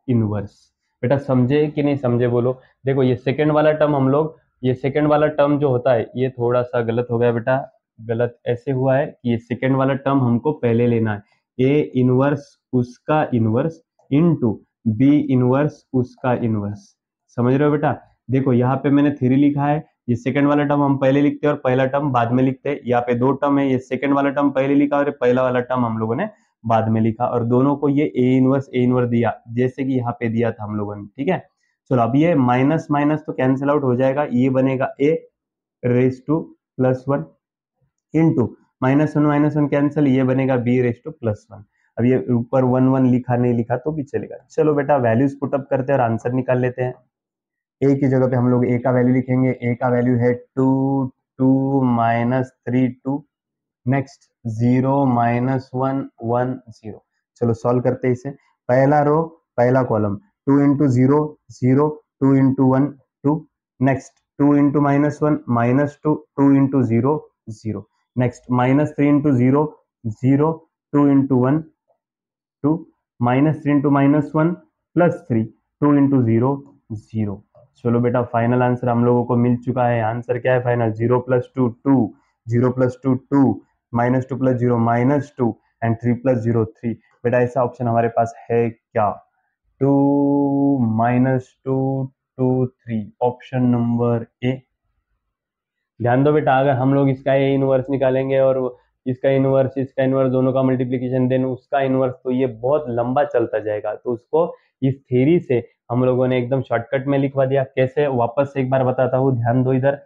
इनवर्स। बेटा समझे कि नहीं समझे बोलो। देखो ये सेकंड वाला टर्म हम लोग, ये सेकंड वाला टर्म जो होता है ये थोड़ा सा गलत हो गया बेटा। गलत ऐसे हुआ है कि ये सेकंड वाला टर्म हमको पहले लेना है, ए इनवर्स उसका इनवर्स इनटू बी इनवर्स उसका इनवर्स। समझ रहे हो बेटा। देखो यहाँ पे मैंने थ्री लिखा है, ये सेकंड वाला टर्म हम पहले लिखते हैं और पहला टर्म बाद में लिखते हैं। यहाँ पे दो टर्म है, ये सेकंड वाला टर्म पहले लिखा और पहला वाला टर्म हम लोगों ने बाद में लिखा, और दोनों को ये ए इनवर्स दिया जैसे कि यहाँ पे दिया था हम लोगों ने। ठीक है, चलो अब ये माइनस माइनस तो कैंसिल आउट हो जाएगा, ये बनेगा A raise to plus one into minus one cancel, ये बनेगा B raise to plus one. अब ये ऊपर वन वन लिखा नहीं लिखा तो भी चलेगा। चलो बेटा वैल्यूज पुटअप करते हैं और आंसर निकाल लेते हैं। ए की जगह पे हम लोग ए का वैल्यू लिखेंगे, ए का वैल्यू है 2 2 माइनस 3 2, नेक्स्ट 0 माइनस 1 1 0। चलो सॉल्व करते हैं इसे। पहला रो पहला column 2 into 0 0, 2 into 1 2, next 2 into minus 1 minus 2, 2 into 0 0, next minus 3 into 0 0, 2 into 1 2, minus 3 into minus 1 plus 3, 2 into 0 0। चलो बेटा फाइनल आंसर हम लोगों को मिल चुका है। आंसर क्या है final? 0 plus 2 2, 0 plus 2 2, minus 2 plus 0 minus 2 and 3 plus 0 3। बेटा ऐसा ऑप्शन हमारे पास है क्या? 2 माइनस 2 2 3, ऑप्शन नंबर ए। ध्यान दो बेटा, अगर हम लोग इसका ए इनवर्स निकालेंगे और इसका इनवर्स दोनों का मल्टीप्लीकेशन देन उसका इनवर्स, तो ये बहुत लंबा चलता जाएगा। तो उसको इस थ्योरी से हम लोगों ने एकदम शॉर्टकट में लिखवा दिया। कैसे? वापस से एक बार बताता हूँ, ध्यान दो इधर।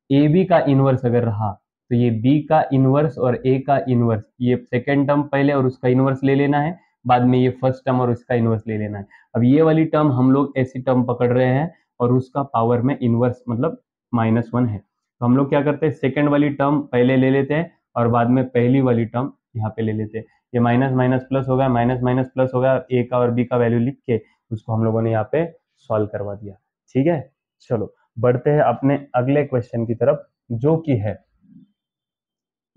ए बी का इनवर्स अगर रहा तो ये बी का इनवर्स और ए का इनवर्स, ये सेकेंड टर्म पहले और उसका इनवर्स ले लेना है, बाद में ये फर्स्ट टर्म और उसका इनवर्स ले लेना है। अब ये वाली टर्म हम लोग ऐसी टर्म पकड़ रहे हैं और उसका पावर में इनवर्स मतलब -1 है। तो हम लोग क्या करते हैं, सेकंड वाली टर्म पहले ले लेते हैं और बाद में पहली वाली टर्म यहाँ पे ले लेते हैं। ये माइनस माइनस प्लस होगा, माइनस माइनस प्लस होगा, ए का और बी का वैल्यू लिख के उसको हम लोगों ने यहाँ पे सॉल्व करवा दिया। ठीक है, चलो बढ़ते हैं अपने अगले क्वेश्चन की तरफ, जो कि है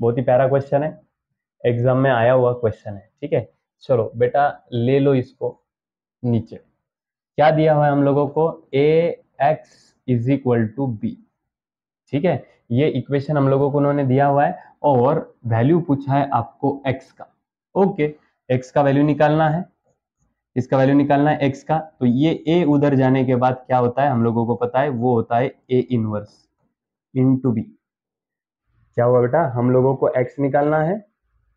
बहुत ही प्यारा क्वेश्चन है, एग्जाम में आया हुआ क्वेश्चन है। ठीक है, चलो बेटा ले लो इसको। नीचे क्या दिया हुआ है हम लोगों को? A x is equal to B. ठीक है, ये इक्वेशन हम लोगों को उन्होंने दिया हुआ है और वैल्यू पूछा है आपको x का। ओके, x का वैल्यू निकालना है, इसका वैल्यू निकालना है x का। तो ये a उधर जाने के बाद क्या होता है हम लोगों को पता है, वो होता है a इनवर्स इनटू b। क्या हुआ बेटा? हम लोगों को x निकालना है,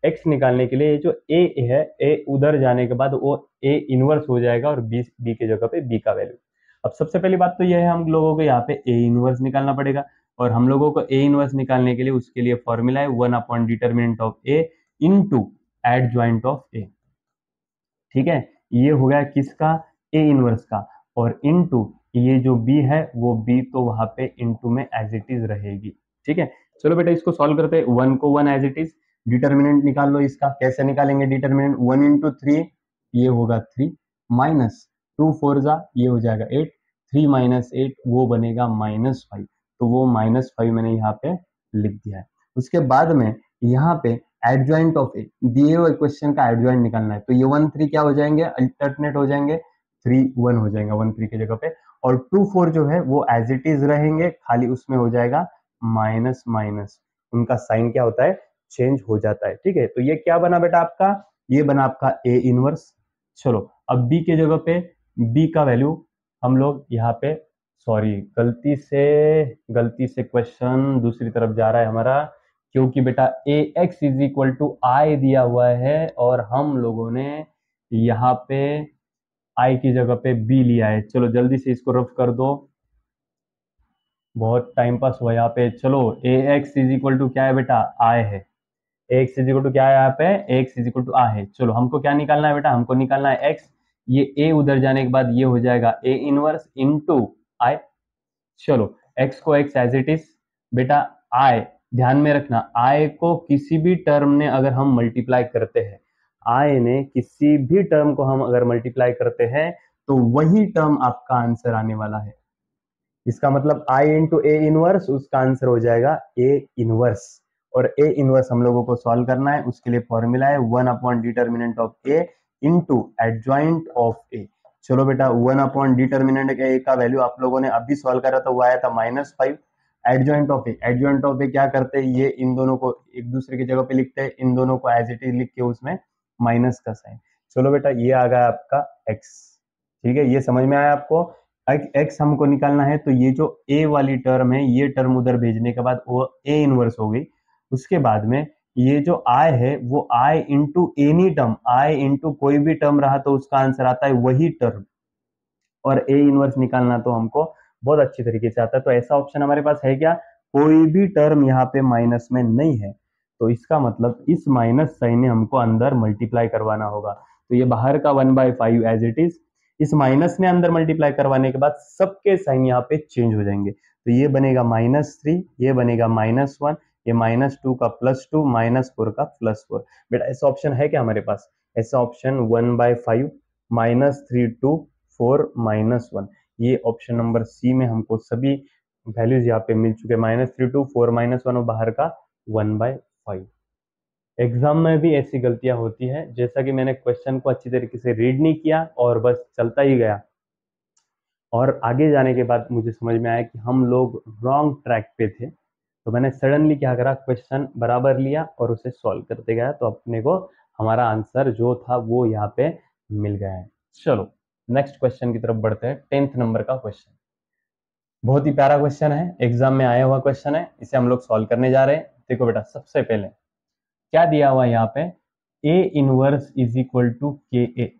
x निकालने के लिए ये जो a है, a उधर जाने के बाद वो a इनवर्स हो जाएगा और b के जगह पे b का वैल्यू। अब सबसे पहली बात तो यह है, हम लोगों को यहाँ पे a इनवर्स निकालना पड़ेगा और हम लोगों को a इनवर्स निकालने के लिए उसके लिए फॉर्मूला है 1 upon determinant of a into adjoint of a। ठीक है, ये हो गया किसका? a इनवर्स का, और इनटू ये जो b है वो b तो वहां पे इनटू में एज इट इज रहेगी। ठीक है, चलो बेटा इसको सॉल्व करते हैं। 1 को 1 एज इट इज, डिटर्मिनेंट निकाल लो इसका। कैसे निकालेंगे डिटर्मिनेंट? 1 इंटू 3, ये होगा 3, माइनस 2 4 जा, ये हो जाएगा 8, 3 माइनस 8 वो बनेगा -5। तो वो -5 मैंने यहाँ पे लिख दिया है। उसके बाद में यहाँ पे एडजॉइंट ऑफ ए, दिए हुए क्वेश्चन का एडजॉइंट निकालना है। तो ये 1 3 क्या हो जाएंगे? अल्टरनेट हो जाएंगे, 3 1 हो जाएगा 1 3 की जगह पे, और 2 4 जो है वो एज इट इज रहेंगे, खाली उसमें हो जाएगा माइनस माइनस, उनका साइन क्या होता है? चेंज हो जाता है। ठीक है, तो ये क्या बना बेटा आपका? ये बना आपका ए इनवर्स। चलो अब बी के जगह पे बी का वैल्यू हम लोग यहाँ पे, सॉरी गलती से क्वेश्चन दूसरी तरफ जा रहा है हमारा, क्योंकि बेटा ए एक्स इज इक्वल टू आई दिया हुआ है और हम लोगों ने यहाँ पे आई की जगह पे बी लिया है। चलो जल्दी से इसको रफ कर दो, बहुत टाइम पास हुआ यहाँ पे। चलो ए एक्स इज इक्वल टू क्या है बेटा? आई है। एक्स इज इक्वल टू क्या है यहाँ पे? एक्स इज इक्वल टू आई है। चलो हमको क्या निकालना है बेटा? हमको निकालना है एक्स। ये ए उधर जाने के बाद ये हो जाएगा ए इनवर्स इनटू आई। चलो एक्स को एक्स एज इट इज, बेटा आई ध्यान में रखना, आई को किसी भी टर्म ने अगर हम मल्टीप्लाई करते हैं, आई ने किसी भी टर्म को हम अगर मल्टीप्लाई करते हैं तो वही टर्म आपका आंसर आने वाला है। इसका मतलब I इंटू ए इनवर्स, उसका आंसर हो जाएगा ए इनवर्स। और ए इनवर्स हम लोगों को सॉल्व करना है, उसके लिए फॉर्मूला है 1 determinant of A into adjoint of A. चलो बेटा 1 डिटर्मिनेंट ए का वैल्यू आप लोगों ने अभी सॉल्व करा था, वो आया था -5। एडजॉइंट ऑफ ए क्या करते हैं, ये इन दोनों को एक दूसरे की जगह पे लिखते हैं, इन दोनों को एज इट इज लिख के उसमें माइनस का साइन। चलो बेटा ये आ गया आपका एक्स, ठीक है, ये समझ में आया आपको। एक्स हमको निकालना है, तो ये जो ए वाली टर्म है, ये टर्म उधर भेजने के बाद वो ए इनवर्स हो गई। उसके बाद में ये जो आई है वो आई इंटू एनी टर्म, आई इंटू कोई भी टर्म रहा तो उसका आंसर आता है वही टर्म। और ए इनवर्स निकालना तो हमको बहुत अच्छी तरीके से आता है। तो ऐसा ऑप्शन हमारे पास है क्या, कोई भी टर्म यहाँ पे माइनस में नहीं है, तो इसका मतलब इस माइनस साइन ने हमको अंदर मल्टीप्लाई करवाना होगा। तो ये बाहर का 1/5 एज इट इज, इस माइनस में अंदर मल्टीप्लाई करवाने के बाद सबके साइन यहाँ पे चेंज हो जाएंगे। तो ये बनेगा -3, ये बनेगा -1, ये -2 का +2, -4 का +4। बेटा ऐसा ऑप्शन है क्या हमारे पास, ऐसा ऑप्शन 1/5 -3 2 4 -1, ये ऑप्शन नंबर सी में हमको सभी वैल्यूज यहाँ पे मिल चुके, -3 2 4 -1 और बाहर का 1/5। एग्जाम में भी ऐसी गलतियां होती है, जैसा कि मैंने क्वेश्चन को अच्छी तरीके से रीड नहीं किया और बस चलता ही गया, और आगे जाने के बाद मुझे समझ में आया कि हम लोग रॉन्ग ट्रैक पे थे। तो मैंने सडनली क्या करा, क्वेश्चन बराबर लिया और उसे सॉल्व करते गया, तो अपने को हमारा आंसर जो था वो यहाँ पे मिल गया है। चलो नेक्स्ट क्वेश्चन की तरफ बढ़ते हैं। 10th नंबर का क्वेश्चन, बहुत ही प्यारा क्वेश्चन है, एग्जाम में आया हुआ क्वेश्चन है, इसे हम लोग सॉल्व करने जा रहे हैं। देखो बेटा सबसे पहले क्या दिया हुआ है यहाँ पे, A inverse is equal to K A.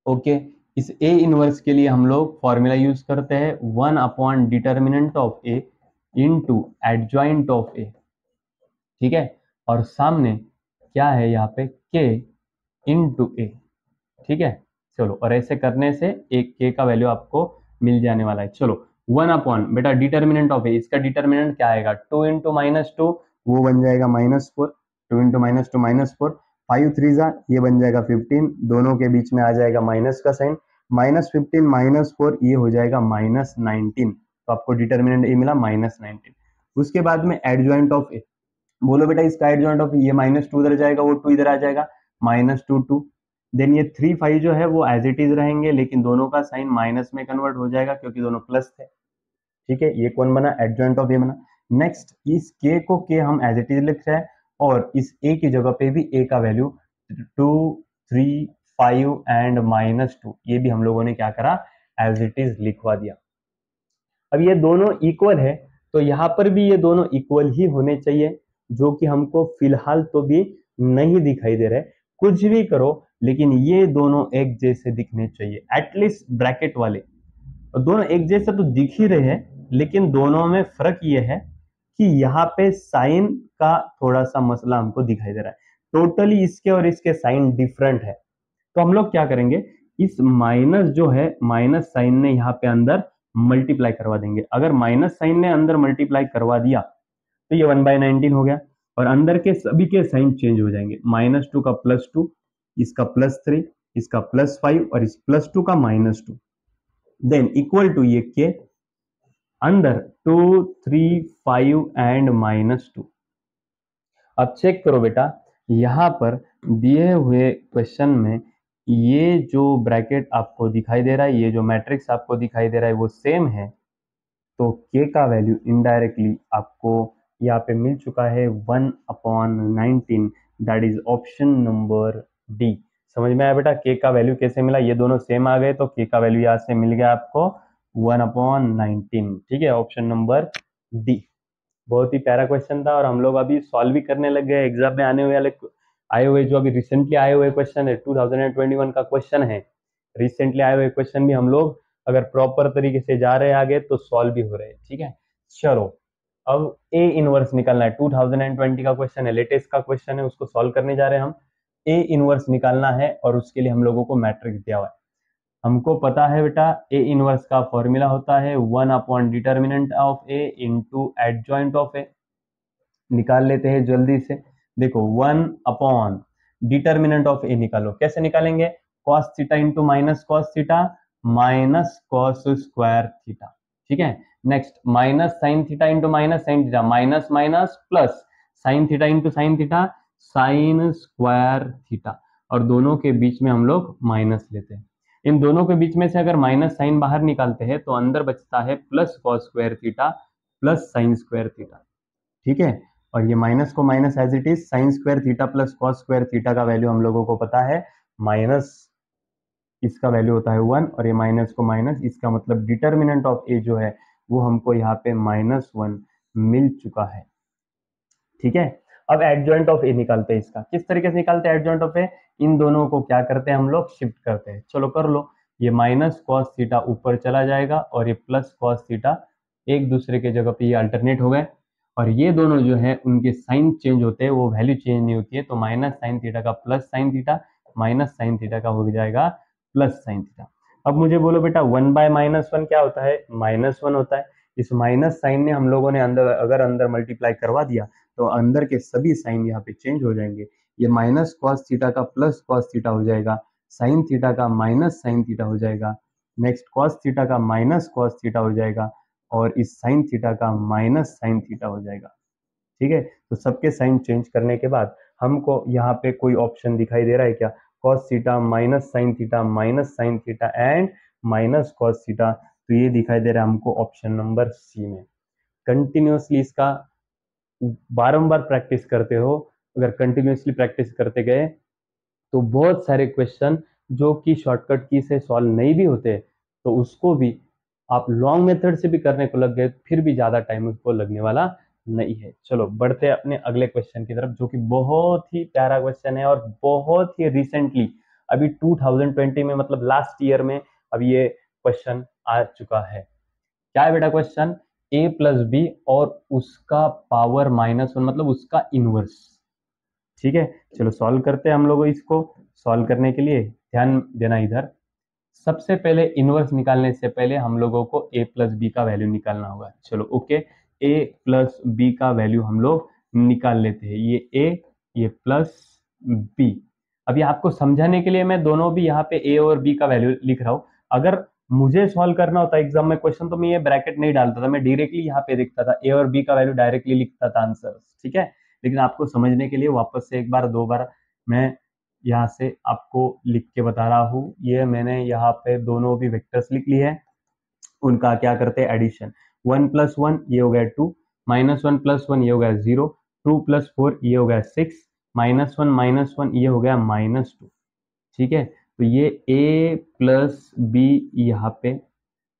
Okay, इस ए इनवर्स के लिए हम लोग फॉर्मूला यूज करते हैं 1 determinant of A into adjoint of A, ठीक है, और सामने क्या है यहाँ पे के इंटू ए, ठीक है। चलो, और ऐसे करने से एक के का वैल्यू आपको मिल जाने वाला है। चलो 1 बेटा डिटर्मिनेंट ऑफ ए, इसका डिटर्मिनेंट क्या आएगा, 2 इंटू -2 वो बन जाएगा -4, 2 इंटू -2 -4, 5 3 ये बन जाएगा 15, दोनों के बीच में आ जाएगा माइनस का साइन, -15 -4 ये हो जाएगा -19, तो आपको डिटर्मिनेंट ए मिला -19। उसके बाद में एडजॉइंट ऑफ ए, बोलो बेटा इसका एडजॉइंट ऑफ ये -2 इधर जाएगा, वो 2 इधर आ जाएगा, -2 2, देन ये 3 5 जो है वो एज इट इज रहेंगे, लेकिन दोनों का साइन माइनस में कन्वर्ट हो जाएगा क्योंकि दोनों प्लस थे, ठीक है। ये कौन बना, एडजॉइंट ऑफ ए बना। नेक्स्ट इस के को के हम एज इट इज लिख रहे हैं, और इस ए की जगह पे भी ए का वैल्यू 2 3 5 एंड -2 ये भी हम लोगों ने क्या करा, एज इट इज लिखवा दिया। अब ये दोनों इक्वल है, तो यहाँ पर भी ये दोनों इक्वल ही होने चाहिए, जो कि हमको फिलहाल तो भी नहीं दिखाई दे रहे। कुछ भी करो लेकिन ये दोनों एक जैसे दिखने चाहिए, एटलीस्ट ब्रैकेट वाले। और दोनों एक जैसे तो दिख ही रहे हैं, लेकिन दोनों में फर्क ये है कि यहाँ पे साइन का थोड़ा सा मसला हमको दिखाई दे रहा है, टोटली इसके और इसके साइन डिफरेंट है। तो हम लोग क्या करेंगे, इस माइनस जो है, माइनस साइन ने यहाँ पे अंदर मल्टीप्लाई करवा देंगे। अगर माइनस साइन ने अंदर मल्टीप्लाई करवा दिया तो ये 1/19 हो गया, और अंदर के सभी के साइन चेंज हो जाएंगे, -2 का +2, इसका +3, इसका +5 और इस +2 का -2, देन इक्वल टू ये के अंदर 2 3 5 एंड -2। अब चेक करो बेटा, यहाँ पर दिए हुए क्वेश्चन में ये जो ब्रैकेट आपको दिखाई दे रहा है, ये जो मैट्रिक्स आपको दिखाई दे रहा है वो सेम है, तो k का वैल्यू इनडायरेक्टली आपको यहाँ पे मिल चुका है 1/19, that is option number D. समझ में आया बेटा, k का वैल्यू कैसे मिला, ये दोनों सेम आ गए, तो k का वैल्यू यहाँ से मिल गया आपको 1/19, ठीक है, ऑप्शन नंबर डी। बहुत ही प्यारा क्वेश्चन था, और हम लोग अभी सॉल्व भी करने लग गए। एग्जाम में आए हुए जो अभी रिसेंटली आए हुए क्वेश्चन है, 2021 का क्वेश्चन है, रिसेंटली आए हुए क्वेश्चन भी हम लोग अगर प्रॉपर तरीके से जा रहे हैं आगे तो सॉल्व भी हो रहे हैं, ठीक है। चलो अब ए इनवर्स निकालना है, 2020 का क्वेश्चन है, लेटेस्ट का क्वेश्चन है, उसको सॉल्व करने जा रहे हैं हम। ए इनवर्स निकालना है और उसके लिए हम लोगों को मैट्रिक्स दिया हुआ है। हमको पता है बेटा ए इनवर्स का फॉर्मूला होता है 1 determinant of A into adjoint of A. निकाल लेते हैं जल्दी से। देखो 1 डिटर्मिनेंट ऑफ ए निकालो, कैसे निकालेंगे, cos theta into minus cos theta minus cos square theta, ठीक है। Next minus sine theta into minus sine theta, minus minus plus sine theta into sine theta, sign square theta, और दोनों के बीच में हम लोग माइनस लेते हैं। इन दोनों के बीच में से अगर माइनस साइन बाहर निकालते हैं तो अंदर बचता है plus cos square theta plus sine square theta, ठीक है। और ये माइनस को minus as it is, sine square theta plus cos square theta का वैल्यू हम लोगों को पता है माइनस, इसका वैल्यू होता है 1, और ये माइनस को माइनस, इसका मतलब डिटर्मिनेंट ऑफ ए जो है वो हमको यहाँ पे -1 मिल चुका है, ठीक है। अब एडजॉइंट ऑफ ए निकालते हैं। इसका किस तरीके से निकालते हैं एडजॉइंट ऑफ ए? इन दोनों को क्या करते हैं हम लोग, शिफ्ट करते हैं। चलो कर लो। ये माइनस कॉस थीटा ऊपर चला जाएगा और ये प्लस कॉस थीटा एक दूसरे के जगह पे ये अल्टरनेट हो गए, और ये दोनों जो है उनके साइन चेंज होते हैं, वो वैल्यू चेंज नहीं होती है। तो माइनस साइन थीटा का plus sine theta, minus sine theta का हो जाएगा प्लस साइन थीटा। अब मुझे बोलो बेटा 1/-1 क्या होता है? -1 होता है। इस माइनस साइन ने हम लोगों ने अंदर, अगर अंदर मल्टीप्लाई करवा दिया तो अंदर के सभी साइन यहाँ पे चेंज हो जाएंगे। ये माइनस कॉस थीटा का प्लस कॉस थीटा हो जाएगा, साइन थीटा का माइनस साइन थीटा हो जाएगा, नेक्स्ट कॉस थीटा का माइनस कॉस थीटा हो जाएगा, और इस साइन थीटा का माइनस साइन थीटा हो जाएगा, ठीक है। तो सबके साइन चेंज करने के बाद हमको यहाँ पे कोई ऑप्शन दिखाई दे रहा है क्या? Cos theta minus sine theta and minus cos theta, तो ये दिखाई दे रहा है हमको ऑप्शन नंबर सी में। कंटिन्यूअसली इसका बारंबार प्रैक्टिस करते हो, अगर कंटिन्यूअसली प्रैक्टिस करते गए तो बहुत सारे क्वेश्चन जो कि शॉर्टकट की से सॉल्व नहीं भी होते तो उसको भी आप लॉन्ग मेथड से भी करने को लग गए फिर भी ज्यादा टाइम उसको लगने वाला नहीं है। चलो बढ़ते हैं अपने अगले क्वेश्चन की तरफ, जो कि बहुत ही प्यारा क्वेश्चन है और बहुत ही रिसेंटली अभी 2020 में, मतलब लास्ट ईयर में अभी ये क्वेश्चन आ चुका है। क्या है बेटा क्वेश्चन? a प्लस बी और उसका पावर -1, मतलब उसका इनवर्स, ठीक है। चलो सॉल्व करते हैं हम लोग। इसको सॉल्व करने के लिए ध्यान देना इधर, सबसे पहले इनवर्स निकालने से पहले हम लोगों को a प्लस बी का वैल्यू निकालना होगा। चलो ओके, a प्लस बी का वैल्यू हम लोग निकाल लेते हैं। ये a, ये प्लस b। अभी आपको समझाने के लिए मैं दोनों भी यहाँ पे a और b का वैल्यू लिख रहा हूँ। अगर मुझे सॉल्व करना होता एग्जाम में क्वेश्चन तो मैं ये ब्रैकेट नहीं डालता था, मैं डायरेक्टली यहाँ पे देखता था a और b का वैल्यू डायरेक्टली लिखता था आंसर, ठीक है। लेकिन आपको समझने के लिए वापस से एक बार दो बार मैं यहाँ से आपको लिख के बता रहा हूँ। ये मैंने यहाँ पे दोनों भी वेक्टर्स लिख लिए हैं, उनका क्या करते हैं एडिशन। 1 + 1 ये हो गया 2, -1 + 1 ये हो गया 0, 2 + 4 ये हो गया 6, -1 ये हो गया -2, ठीक है। तो ये a प्लस बी यहाँ पे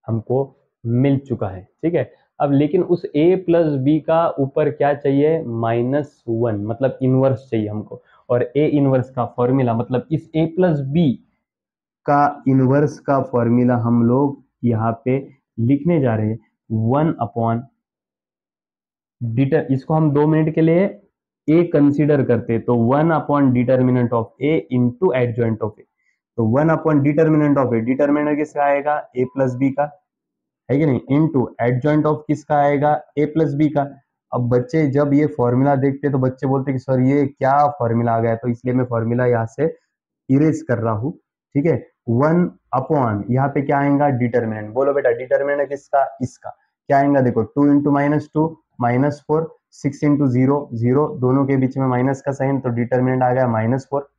हमको मिल चुका है, ठीक है। अब लेकिन उस a प्लस बी का ऊपर क्या चाहिए? -1, मतलब इनवर्स चाहिए हमको। और a इनवर्स का फॉर्मूला, मतलब इस a प्लस बी का इनवर्स का फॉर्मूला हम लोग यहाँ पे लिखने जा रहे हैं 1/, इसको हम 2 मिनट के लिए a कंसीडर करते हैं तो 1/, determinant of a into adjoint of a। तो 1/, डिटर्मिनेंट ऑफ a, डिटर्मिनेंट किसका आएगा? a प्लस बी का, है कि नहीं, इनटू एडजॉइंट ऑफ किसका आएगा? a प्लस बी का। अब बच्चे जब ये फॉर्मूला देखते तो बच्चे बोलते कि सर ये क्या फॉर्मूला आ गया, तो इसलिए मैं फॉर्मूला यहाँ से इरेज कर रहा हूँ, ठीक है। 1/, यहाँ पे क्या आएगा? डिटर्मिनेंट। बोलो बेटा डिटर्मिनेंट किसका? इसका। क्या आएगा? देखो 2 × -2 -4, 6 × 0 0, दोनों के बीच में माइनस का साइन, तो डिटर्मिनेंट आ गया -4।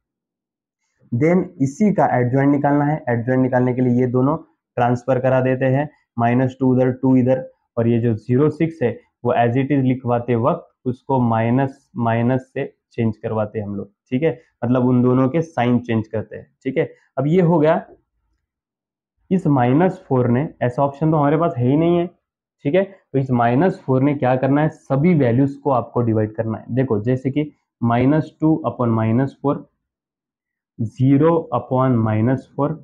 देन इसी का एडजॉइंट निकालना है। एडजॉइंट निकालने के लिए ये दोनों ट्रांसफर करा देते हैं, -2 उधर 2 इधर, और ये जो 0 6 है वो एज इट इज लिखवाते वक्त उसको माइनस माइनस से चेंज करवाते हैं हम लोग, ठीक है। मतलब उन दोनों के साइन चेंज करते हैं, ठीक है। अब ये हो गया। इस -4 ने, ऐसा ऑप्शन तो हमारे पास है ही नहीं है, ठीक है। तो इस -4 ने क्या करना है? सभी वैल्यूज को आपको डिवाइड करना है। देखो जैसे कि -2/-4, 0/-4,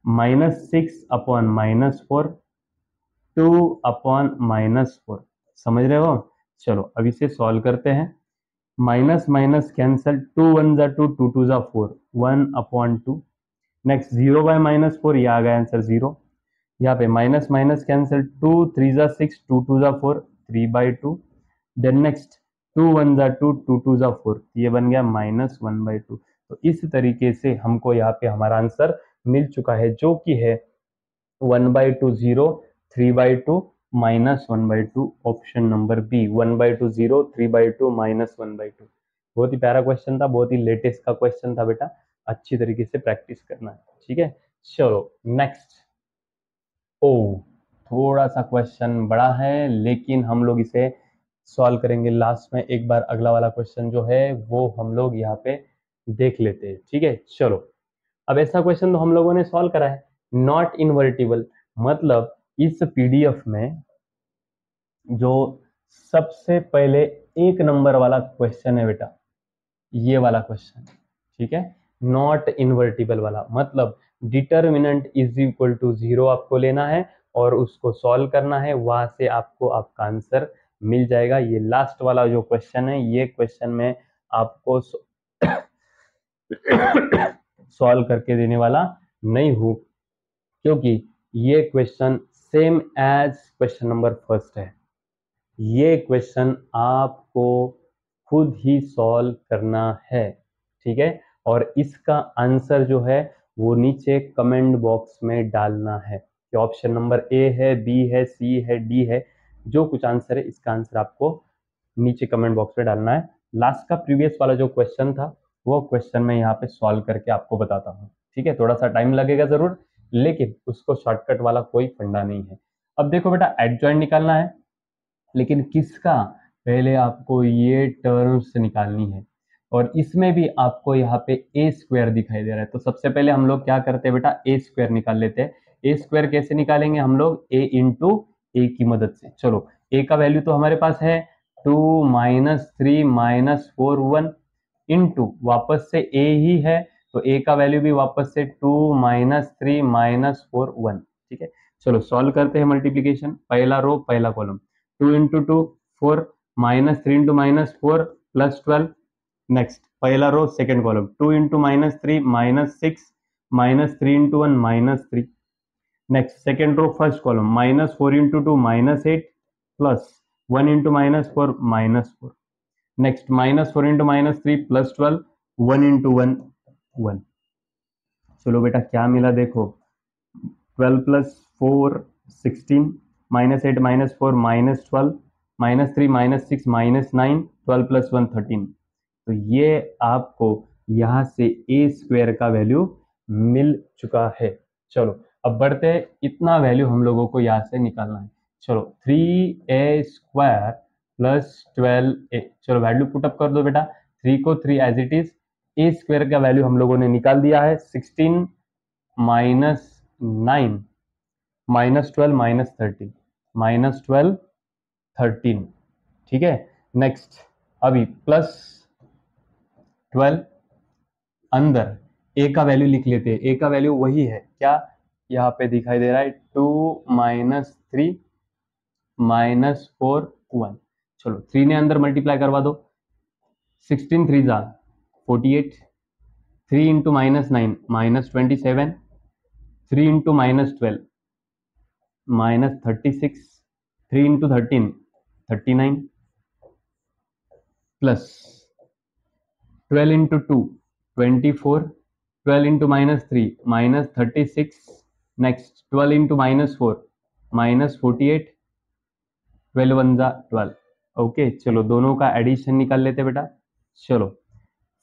-6/-4, 2/-4, समझ रहे हो? चलो अब इसे सॉल्व करते हैं। माइनस माइनस कैंसल, 2 1 जा 2, 2 2 जा 4, 1/2। नेक्स्ट 0/-4, ये आ गया आंसर 0। यहाँ पे माइनस माइनस कैंसल, 2 3 जा 6, 2 2 जा 4, 3/2। देन नेक्स्ट 2 1 जा 2, 2 2 जा 4, ये बन गया -1/2। तो इस तरीके से हमको यहाँ पे हमारा आंसर मिल चुका है, जो कि है 1/2 0, 3/2, -1/2 ऑप्शन नंबर बी। 1/2 0, 3/2 -1/2। बहुत ही प्यारा क्वेश्चन था, बहुत ही लेटेस्ट का क्वेश्चन था बेटा, अच्छी तरीके से प्रैक्टिस करना है, ठीक है। चलो नेक्स्ट। ओ, थोड़ा सा क्वेश्चन बड़ा है लेकिन हम लोग इसे सॉल्व करेंगे लास्ट में। एक बार अगला वाला क्वेश्चन जो है वो हम लोग यहाँ पे देख लेते हैं, ठीक है। चलो, अब ऐसा क्वेश्चन तो हम लोगों ने सॉल्व करा है, नॉट इनवर्टिबल। मतलब इस पीडीएफ में जो सबसे पहले एक नंबर वाला क्वेश्चन है बेटा, ये वाला क्वेश्चन, ठीक है, नॉट इनवर्टिबल वाला। मतलब डिटर्मिनेंट इज इक्वल टू 0 आपको लेना है और उसको सॉल्व करना है, वहां से आपको आपका आंसर मिल जाएगा। ये लास्ट वाला जो क्वेश्चन है, ये क्वेश्चन में आपको सॉल्व करके देने वाला नहीं हूं, क्योंकि ये question same as question number first है। ये क्वेश्चन आपको खुद ही सॉल्व करना है, ठीक है। और इसका आंसर जो है वो नीचे कमेंट बॉक्स में डालना है कि ऑप्शन नंबर ए है, बी है, सी है, डी है, जो कुछ आंसर है इसका आंसर आपको नीचे कमेंट बॉक्स में डालना है। लास्ट का प्रीवियस वाला जो क्वेश्चन था वो क्वेश्चन मैं यहाँ पे सॉल्व करके आपको बताता हूँ, ठीक है। थोड़ा सा टाइम लगेगा जरूर, लेकिन उसको शॉर्टकट वाला कोई फंडा नहीं है। अब देखो बेटा, एडजॉइंट निकालना है, लेकिन किसका, पहले आपको ये टर्म्स निकालनी है और इसमें भी आपको यहाँ पे ए स्क्वायर दिखाई दे रहा है। तो सबसे पहले हम लोग क्या करते हैं बेटा, ए स्क्वायर निकाल लेते हैं। ए स्क्वायर कैसे निकालेंगे हम लोग, ए इंटू ए की मदद से। चलो, ए का वैल्यू तो हमारे पास है 2 -3 -4 1 इंटू वापस से ए ही है, तो ए का वैल्यू भी वापस से 2 -3 -4 1, ठीक है। चलो सॉल्व करते हैं मल्टीप्लीकेशन, पहला रो पहला कॉलम, 2 इंटू 2 4, -3 इंटू -4 +12। नेक्स्ट पहला row second column, 2 into -3 -6, -3 into 1 -3। Next second row first column, -4 into 2 -8 plus 1 into -4 -4। Next -4 into -3 +12, 1 into 1 1। चलो बेटा क्या मिला देखो, 12 + 4 16, -8 -4 -12, -3 -6 -9, 12 + 1 13। तो ये आपको यहाँ से ए स्क्वायर का वैल्यू मिल चुका है। चलो अब बढ़ते हैं, इतना वैल्यू हम लोगों को यहाँ से निकालना है। चलो 3a² + 12a, चलो वैल्यू पुटअप कर दो बेटा, 3 को 3 as it is, A square का वैल्यू हम लोगों ने निकाल दिया है 16 -9 -12 -13 -12 13, ठीक है। नेक्स्ट अभी +12, अंदर ए का वैल्यू लिख लेते हैं, ए का वैल्यू वही है क्या, यहाँ पे दिखाई दे रहा है 2 -3 -4 1। चलो 3 ने अंदर मल्टीप्लाई करवा दो, 16 3 जा 48, 3 into -9 -27, 3 into -12 -36, 3 into 13 39, plus 12 into 2 24, 12 into -3 -36, next 12 into -4 -48, 12 1 जा 12। ओके, चलो दोनों का एडिशन निकाल लेते बेटा। चलो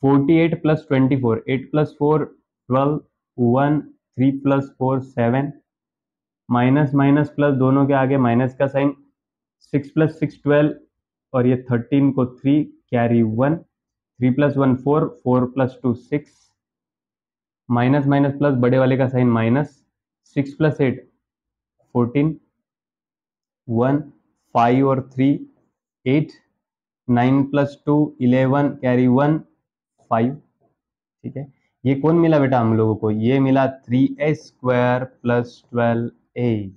48 + 24, 8 + 4 12, 1 3 + 4 7, माइनस माइनस प्लस दोनों के आगे माइनस का साइन, 6 + 6 12, और ये 13 को 3 कैरी 1, 3 + 1 4, 4 + 2 6, माइनस माइनस प्लस बड़े वाले का साइन माइनस, 6 + 8 14, 1 5 और 3 8, 9 + 2 11 कैरी 1 5, ठीक है। ये कौन मिला बेटा हम लोगों को, ये मिला 3a² + 12a,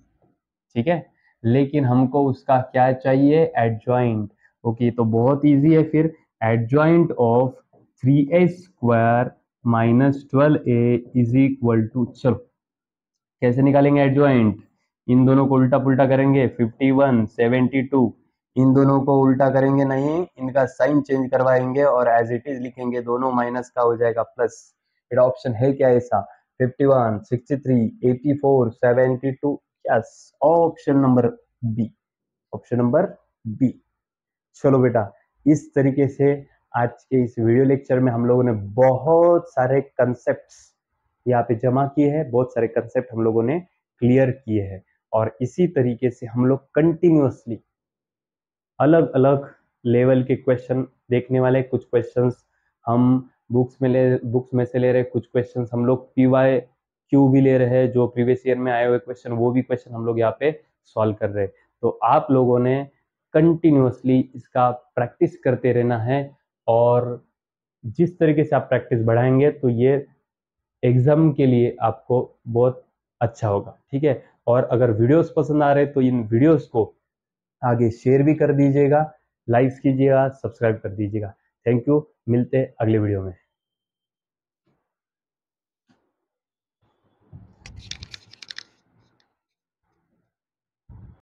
ठीक है। लेकिन हमको उसका क्या चाहिए, एडजॉइंट। ओके, तो बहुत इजी है फिर, adjoint of 3a² - 12a is equal to, चलो कैसे निकालेंगे एडजॉइंट, इन दोनों को उल्टा पुल्टा करेंगे, 51 72, इन दोनों को उल्टा करेंगे नहीं, इनका साइन चेंज करवाएंगे और एज इट इज लिखेंगे, दोनों माइनस का हो जाएगा प्लस। फिर ऑप्शन है क्या ऐसा, 51 63 84 72, yes option number B. Option number B. चलो बेटा, इस तरीके से आज के इस वीडियो लेक्चर में हम लोगों ने बहुत सारे कंसेप्ट्स यहाँ पे जमा किए हैं, बहुत सारे कंसेप्ट हम लोगों ने क्लियर किए हैं, और इसी तरीके से हम लोग कंटिन्यूअसली अलग अलग लेवल के क्वेश्चन देखने वाले। कुछ क्वेश्चंस हम बुक्स में से ले रहे, कुछ क्वेश्चंस हम लोग पीवाई क्यू भी ले रहे हैं, जो प्रीवियस ईयर में आए हुए क्वेश्चन वो भी क्वेश्चन हम लोग यहाँ पे सॉल्व कर रहे हैं। तो आप लोगों ने कंटिन्यूअसली इसका प्रैक्टिस करते रहना है, और जिस तरीके से आप प्रैक्टिस बढ़ाएंगे तो ये एग्जाम के लिए आपको बहुत अच्छा होगा, ठीक है। और अगर वीडियोस पसंद आ रहे तो इन वीडियोस को आगे शेयर भी कर दीजिएगा, लाइक्स कीजिएगा, सब्सक्राइब कर दीजिएगा। थैंक यू, मिलते हैं अगले वीडियो में।